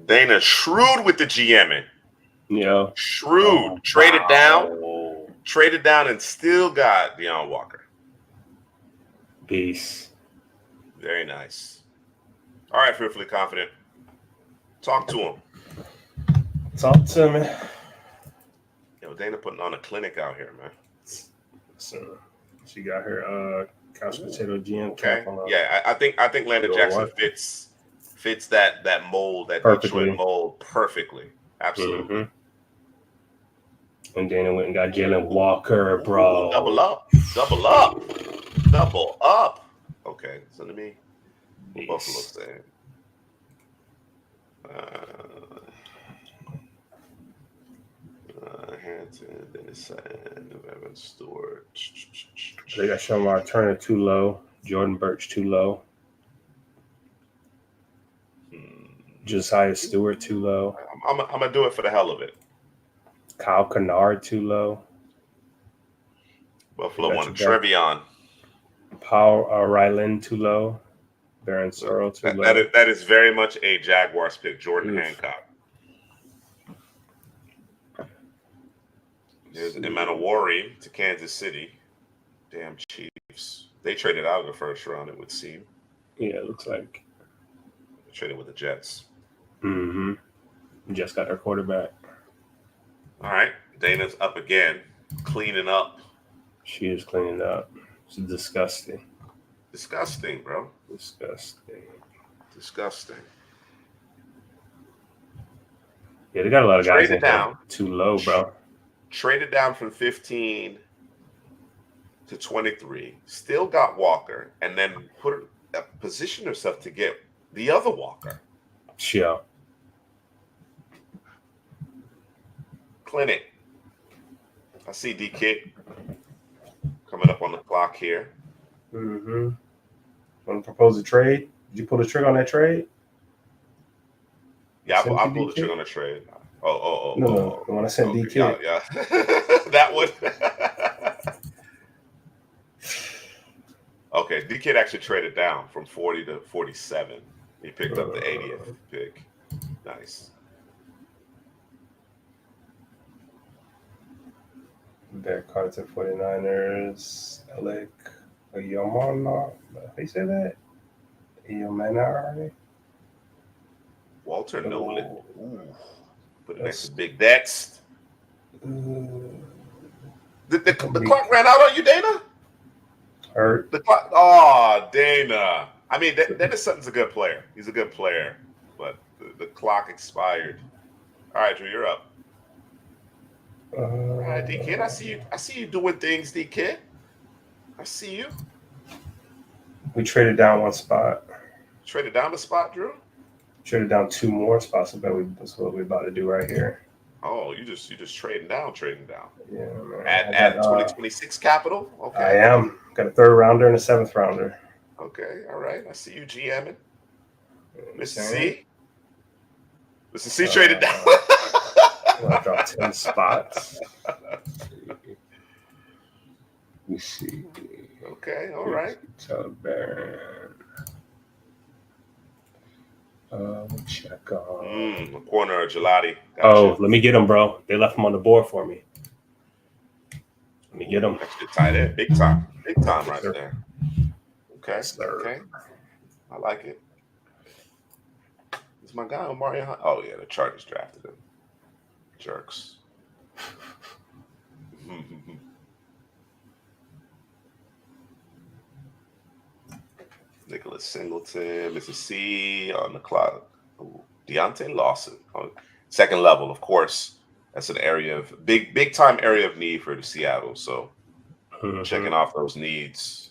Dana shrewd with the GMing. Yeah. Shrewd. Oh, Traded wow. down, and still got Deion Walker. Peace. Very nice. All right, fearfully confident. Talk to him. Talk to me. Yo, Dana putting on a clinic out here, man. So she got her couch potato GM Okay. cap on. Yeah, I think Landon Jackson fits that mold, that perfectly. Detroit mold perfectly. Absolutely. Mm-hmm. And Dana went and got Jalen Walker, bro. Ooh, double up. Okay, so let me Buffalo saying. Hampton, Dennis Evan Stewart. They got Shamar Turner too low. Jordan Birch too low. Josiah Stewart too low. I'm gonna do it for the hell of it. Kyle Kennard too low. Buffalo wanted Trevion. Paul Ryland too low. Baron Searle too low. That is very much a Jaguars pick. Jordan Hancock. There's Emanawari to Kansas City. Damn Chiefs. They traded out of the first round, it would seem. Yeah, it looks like. They traded with the Jets. Mm-hmm. Just got their quarterback. All right. Dana's up again. Cleaning up. She is cleaning up. It's disgusting. Disgusting, bro. Disgusting. Yeah, they got a lot of guys Traded down. Too low, bro. Traded down from 15 to 23. Still got Walker, and then positioned herself to get the other Walker. Yeah. Clinic. I see D-Kid coming up on the clock here. Mm-hmm. Want to propose a trade? Did you pull the trigger on that trade? Yeah, I pulled the trigger on the trade. No, the one I sent DK. Yeah. That one. Okay, DK actually traded down from 40 to 47. He picked up the 80th pick. Nice. Bear cards at 49ers. Alec Yomana. How you say that? Yomana. Walter Nolan. Ooh. Put it next to Big Dex. The clock ran out on you, Dana? Hurt. The clock. Oh, Dana. I mean, Dennis Sutton's a good player. He's a good player, but the clock expired. All right, Drew, you're up. All right, D-Kid. I see you doing things, D-Kid. I see you. We traded down one spot. Traded down the spot, Drew? Traded down two more spots. I bet that's what we're about to do right here. Oh, you just trading down. Yeah, man. At 2026 capital? Okay. I am. Got a 3rd rounder and a 7th rounder. Okay, all right. I see you GMing. Mr. C traded down. I dropped 10 spots. Let me see. Okay, all right. Baron. Check on. The corner of Gelati. Gotcha. Let me get him, bro. They left him on the board for me. Let me get him. Extra tight end. Big time right there. Okay. Yes, okay. I like it. Is my guy Omari Hunt? Oh, yeah, the Chargers drafted him. Jerks. Nicholas Singleton, Mr. C on the clock. Deontay Lawson. Second level, of course. That's an area of big time area of need for the Seattle. So checking off those needs.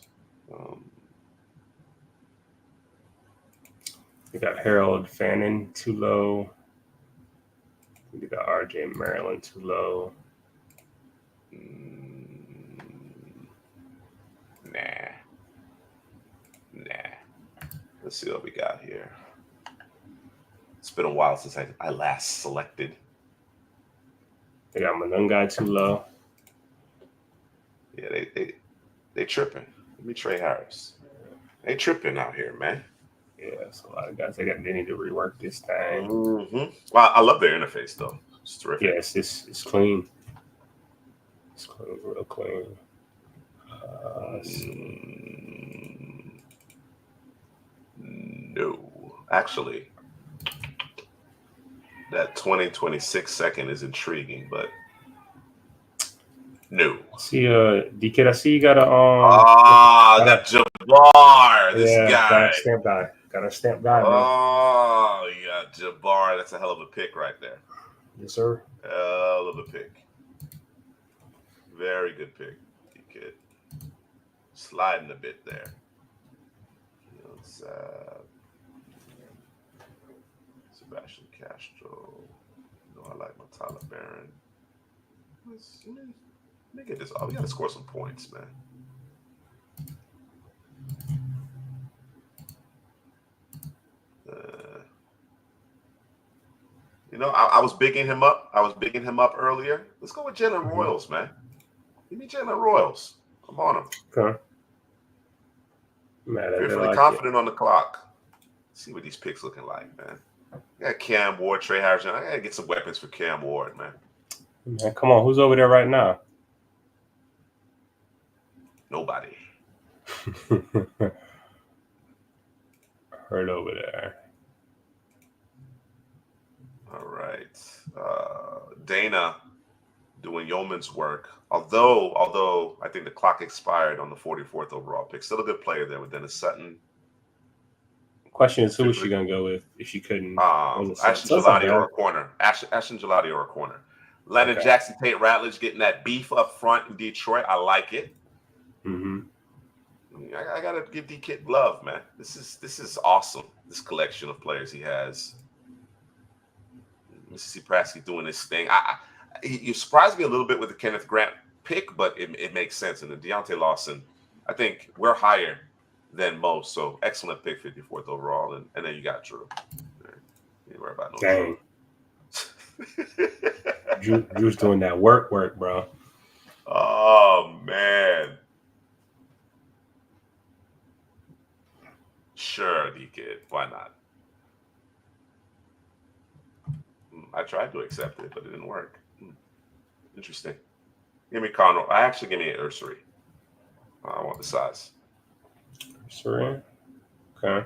We got Harold Fannin too low. We got RJ Maryland too low. Let's see what we got here. It's been a while since I last selected. They got Manungai too low. Yeah, they tripping. Give me Trey Harris. They tripping out here, man. Yeah, it's a lot of guys. They need to rework this thing. Mm-hmm. Well, I love their interface though. It's terrific. Yeah, it's clean. It's clean, real clean. No, actually, that 20-26 second is intriguing, but no. See, DK, I see you got a that Jabbar, this guy. Got a stamp guy. Got a stamp guy, man. Oh, yeah, Jabbar. That's a hell of a pick right there. Yes, sir. Hell of a pick. Very good pick, kid. Sliding a bit there. Sebastian Castro. I like my Tyler Barron. Let me get this. Oh, we got to score some points, man. I was bigging him up. Earlier. Let's go with Jalen Royals, man. Give me Jalen Royals. I'm on him. Okay. Man, Fearfully confident on the clock. Let's see what these picks looking like, man. I got Cam Ward, Trey Harris. I got to get some weapons for Cam Ward, man. Man, come on. Who's over there right now? Nobody. Heard over there. All right. Dana doing yeoman's work. Although I think the clock expired on the 44th overall pick. Still a good player there with Dennis Sutton. Question is, who was she going to go with if she couldn't? Ashton Gelati or a corner. Ashton Gelati or a corner. Lennon Jackson, Tate Ratledge getting that beef up front in Detroit. I like it. Mm-hmm. I got to give D-Kid love, man. This is awesome, this collection of players he has. Mississippi Prasky doing this thing. You surprised me a little bit with the Kenneth Grant pick, but it makes sense. And the Deontay Lawson, I think we're higher than most. So excellent pick, 54th overall. And then you got Drew. You worry about no Dang. Drew's doing that work, bro. Oh, man. Sure, D-Kid. Why not? I tried to accept it, but it didn't work. Interesting. Give me Connell. Give me an Ursery. I want the size. Ursery? Okay.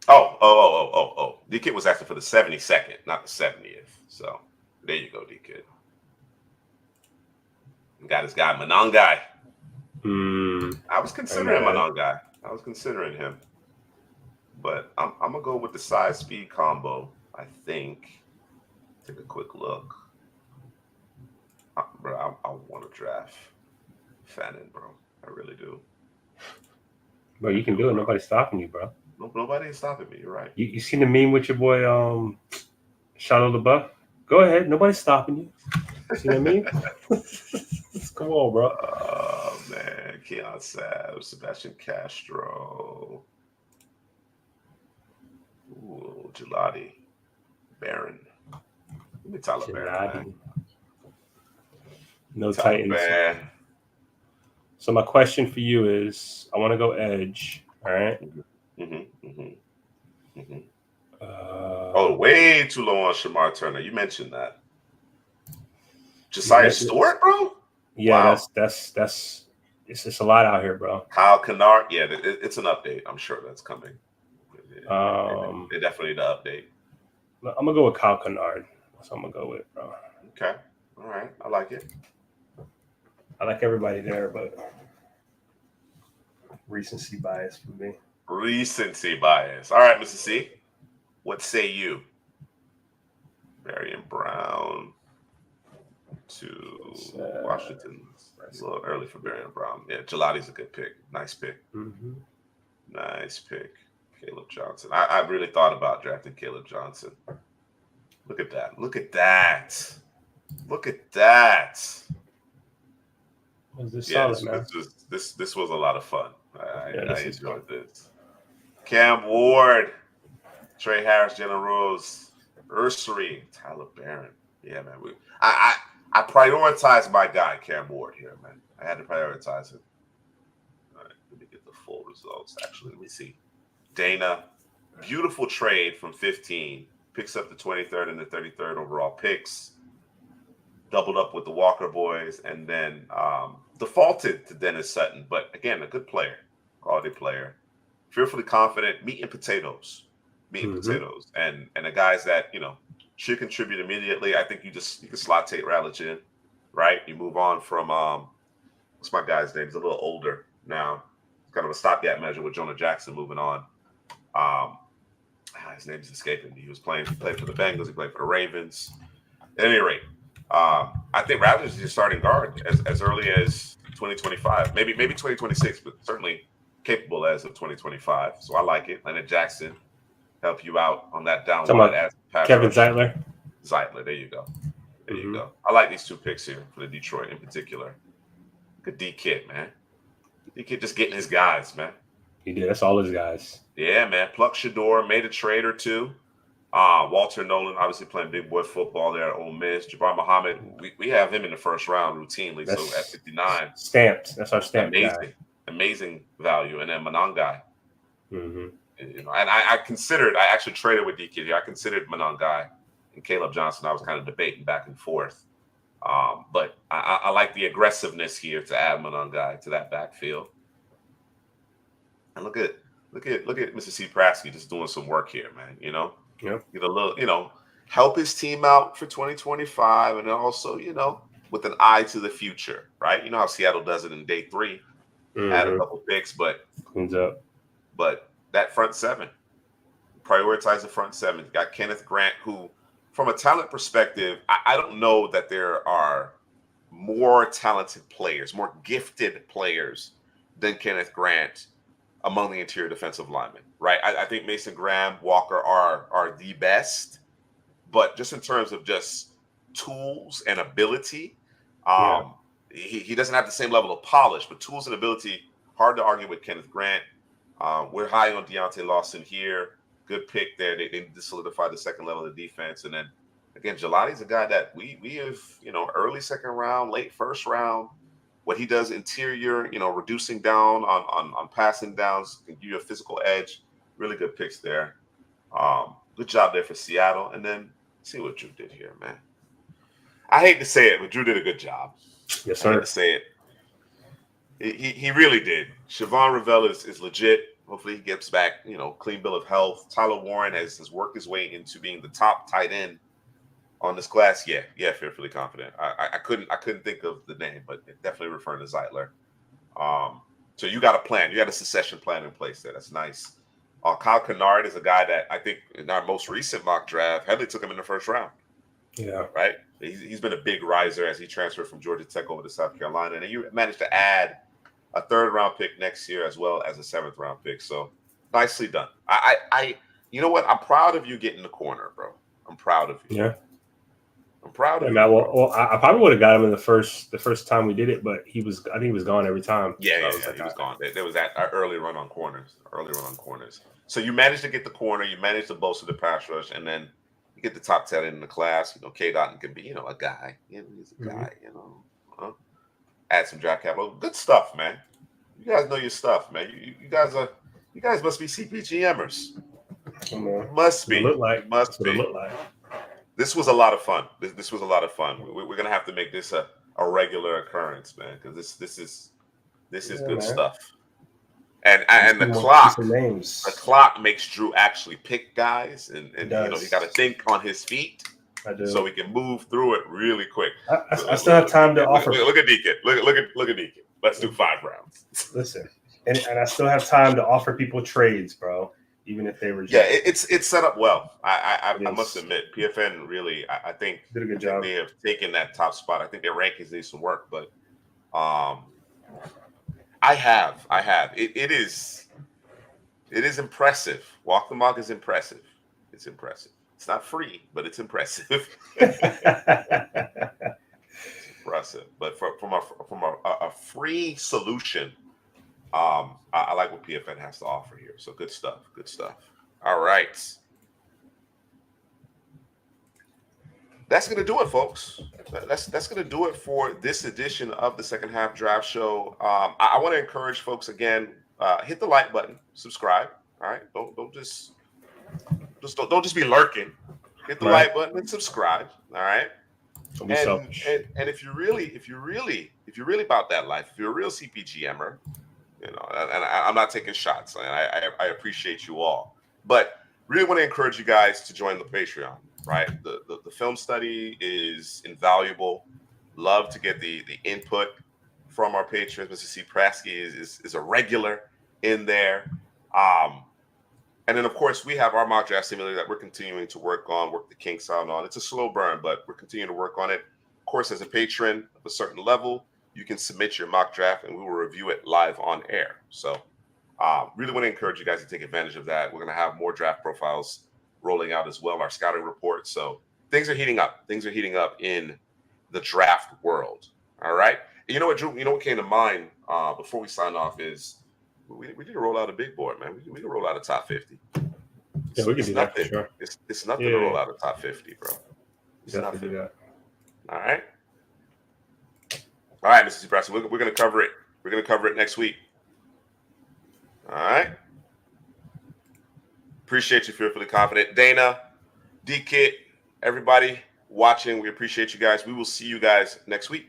Oh. D-Kid was asking for the 72nd, not the 70th. So there you go, D-Kid. Got his guy, Manungai. I was considering Manungai. I was considering him. But I'm going to go with the size speed combo, I think. Take a quick look. Bro, I want to draft Fannin, bro. I really do. Bro, you can do it. Nobody's stopping you, bro. Nobody is stopping me. You're right. You seen the meme with your boy, Shadow LaBeouf? Go ahead. Nobody's stopping you. See what I mean? Come on, bro. Oh, man. Keon Sabb, Sebastian Castro. Ooh, Gelati. Barron. Give me Tyler Barron. No Titans. So my question for you is, I want to go edge. All right. Way too low on Shamar Turner. You mentioned that. Josiah Stewart, bro. Yeah, wow. That's it's just a lot out here, bro. Kyle Kennard. Yeah, it's an update. I'm sure that's coming. They definitely need to update. I'm gonna go with Kyle Kennard. That's what I'm gonna go with, bro. Okay. All right. I like it. I like everybody there, but recency bias for me. Recency bias. All right, Mr. C. What say you? Marion Brown to Washington. It's a little early for Marion Brown. Yeah, Gelati's a good pick. Nice pick. Mm-hmm. Nice pick. Caleb Johnson. I really thought about drafting Caleb Johnson. Look at that. Look at that. Look at that. This was a lot of fun. I enjoyed this. Cam Ward, Trey Harris, Jalen Rose, Ursary, Tyler Barron. Yeah, man. I prioritize my guy, Cam Ward, here, man. I had to prioritize him. All right, let me get the full results. Actually, let me see. Dana, beautiful trade from 15. Picks up the 23rd and the 33rd overall picks. Doubled up with the Walker boys, and then defaulted to Dennis Sutton. But again, a good player, quality player. Fearfully confident, meat and potatoes. Meat and potatoes. And the guys that, should contribute immediately. I think you can slot Tate Ratledge in, right? You move on from what's my guy's name? He's a little older now. It's kind of a stopgap measure with Jonah Jackson moving on. His name's escaping me. He played for the Bengals, he played for the Ravens. At any rate, I think Ratledge is your starting guard as early as 2025, maybe 2026, but certainly capable as of 2025. So I like it. Leonard Jackson help you out on that downward as Kevin Zeitler. Zeitler, there you go. There you go. I like these two picks here for the Detroit in particular. Good D Kid, man. D Kid just getting his guys, man. He did. That's all his guys. Yeah, man. Pluck Shador, made a trade or two. Walter Nolan, obviously playing big boy football there at Ole Miss. Jabbar Muhammad, we have him in the first round routinely. So at 59. Stamped. That's our stamp guy. Amazing value. And then Monangai. Mm-hmm. And I actually traded with DK here. I considered Monangai and Caleb Johnson. I was kind of debating back and forth. But I like the aggressiveness here to add Monangai to that backfield. And look at Mr. C. Prasky just doing some work here, man. Yep. Get a little, help his team out for 2025, and then also, with an eye to the future, right? You know how Seattle does it in day 3, add a couple picks, but cleans up. But that front seven, prioritize the front seven. You got Kenneth Grant, who, from a talent perspective, I don't know that there are more talented players, more gifted players than Kenneth Grant among the interior defensive linemen, right? I think Mason Graham, Walker are the best, but just in terms of just tools and ability, he doesn't have the same level of polish, but tools and ability, hard to argue with Kenneth Grant. We're high on Deontay Lawson here. Good pick there. They need to solidify the second level of the defense. And then, again, Jelani's a guy that we have, early second round, late first round. What he does interior, reducing down on passing downs, can give you a physical edge. Really good picks there. Good job there for Seattle. And then see what Drew did here, man. I hate to say it, but Drew did a good job. Yes, sir. I hate to say it. He really did. Siobhan Revell is legit. Hopefully he gets back, clean bill of health. Tyler Warren has worked his way into being the top tight end on this class. Yeah, fearfully confident. I couldn't think of the name, but definitely referring to Zeitler. So you got a plan. You got a succession plan in place there. That's nice. Kyle Kennard is a guy that I think in our most recent mock draft, Headley took him in the first round. Yeah. Right? He's been a big riser as he transferred from Georgia Tech over to South Carolina. And you managed to add a 3rd round pick next year as well as a 7th round pick. So nicely done. I you know what? I'm proud of you getting the corner, bro. I'm proud of you. Yeah. I'm proud of you. Well, I probably would have got him in the first time we did it, but I think he was gone every time. Yeah, he was gone. There was that early run on corners. So you managed to get the corner, you managed to bolster the pass rush, and then you get the top 10 in the class. K. Dotton can be, a guy. He's a guy, add some draft capital. Good stuff, man. You guys know your stuff, man. You guys must be CPGMers. Must be. Must be. This was a lot of fun. This was a lot of fun. We're gonna have to make this a regular occurrence, man, because this is good stuff. And the clock makes Drew actually pick guys, and he got to think on his feet. I do. So we can move through it really quick. I still have time to offer. Look at Deacon. Look at Deacon. Let's do 5 rounds. Listen, and I still have time to offer people trades, bro. Even if they were. Yeah, it's set up well. I must admit, PFN really, I think did a good job. They have taken that top spot. I think their rankings need some work, but I have. It is impressive. Walk the Mock is impressive. It's impressive. It's not free, but it's impressive. It's impressive. But from a free solution I like what PFN has to offer here. So good stuff. Good stuff. All right. That's gonna do it, folks. That's gonna do it for this edition of the Second Half Draft Show. I want to encourage folks again. Hit the like button, subscribe. All right. Don't just don't just be lurking. Hit the like button and subscribe. All right. Don't be selfish. And if you're really about that life, if you're a real CPGMer, you know, and I'm not taking shots, and I appreciate you all, but really want to encourage you guys to join the Patreon. Right, the film study is invaluable. Love to get the input from our patrons. Mr. C. Prasky is a regular in there. And then, of course, we have our mock draft simulator that we're continuing to work the kinks out on. It's a slow burn, but we're continuing to work on it. Of course, as a patron of a certain level, you can submit your mock draft and we will review it live on air. So really want to encourage you guys to take advantage of that. We're going to have more draft profiles rolling out as well, our scouting report. So things are heating up. Things are heating up in the draft world. All right. And you know what, Drew? You know what came to mind before we sign off is we need to roll out a big board, man. We can roll out a top 50. Yeah, we can do that for sure. It's nothing to roll out a top 50, bro. It's definitely nothing. do that. All right. All right, Mr. Preston. We're going to cover it. We're going to cover it next week. All right. Appreciate you, Fearfully Confident. Dana, D-Kit, everybody watching, we appreciate you guys. We will see you guys next week.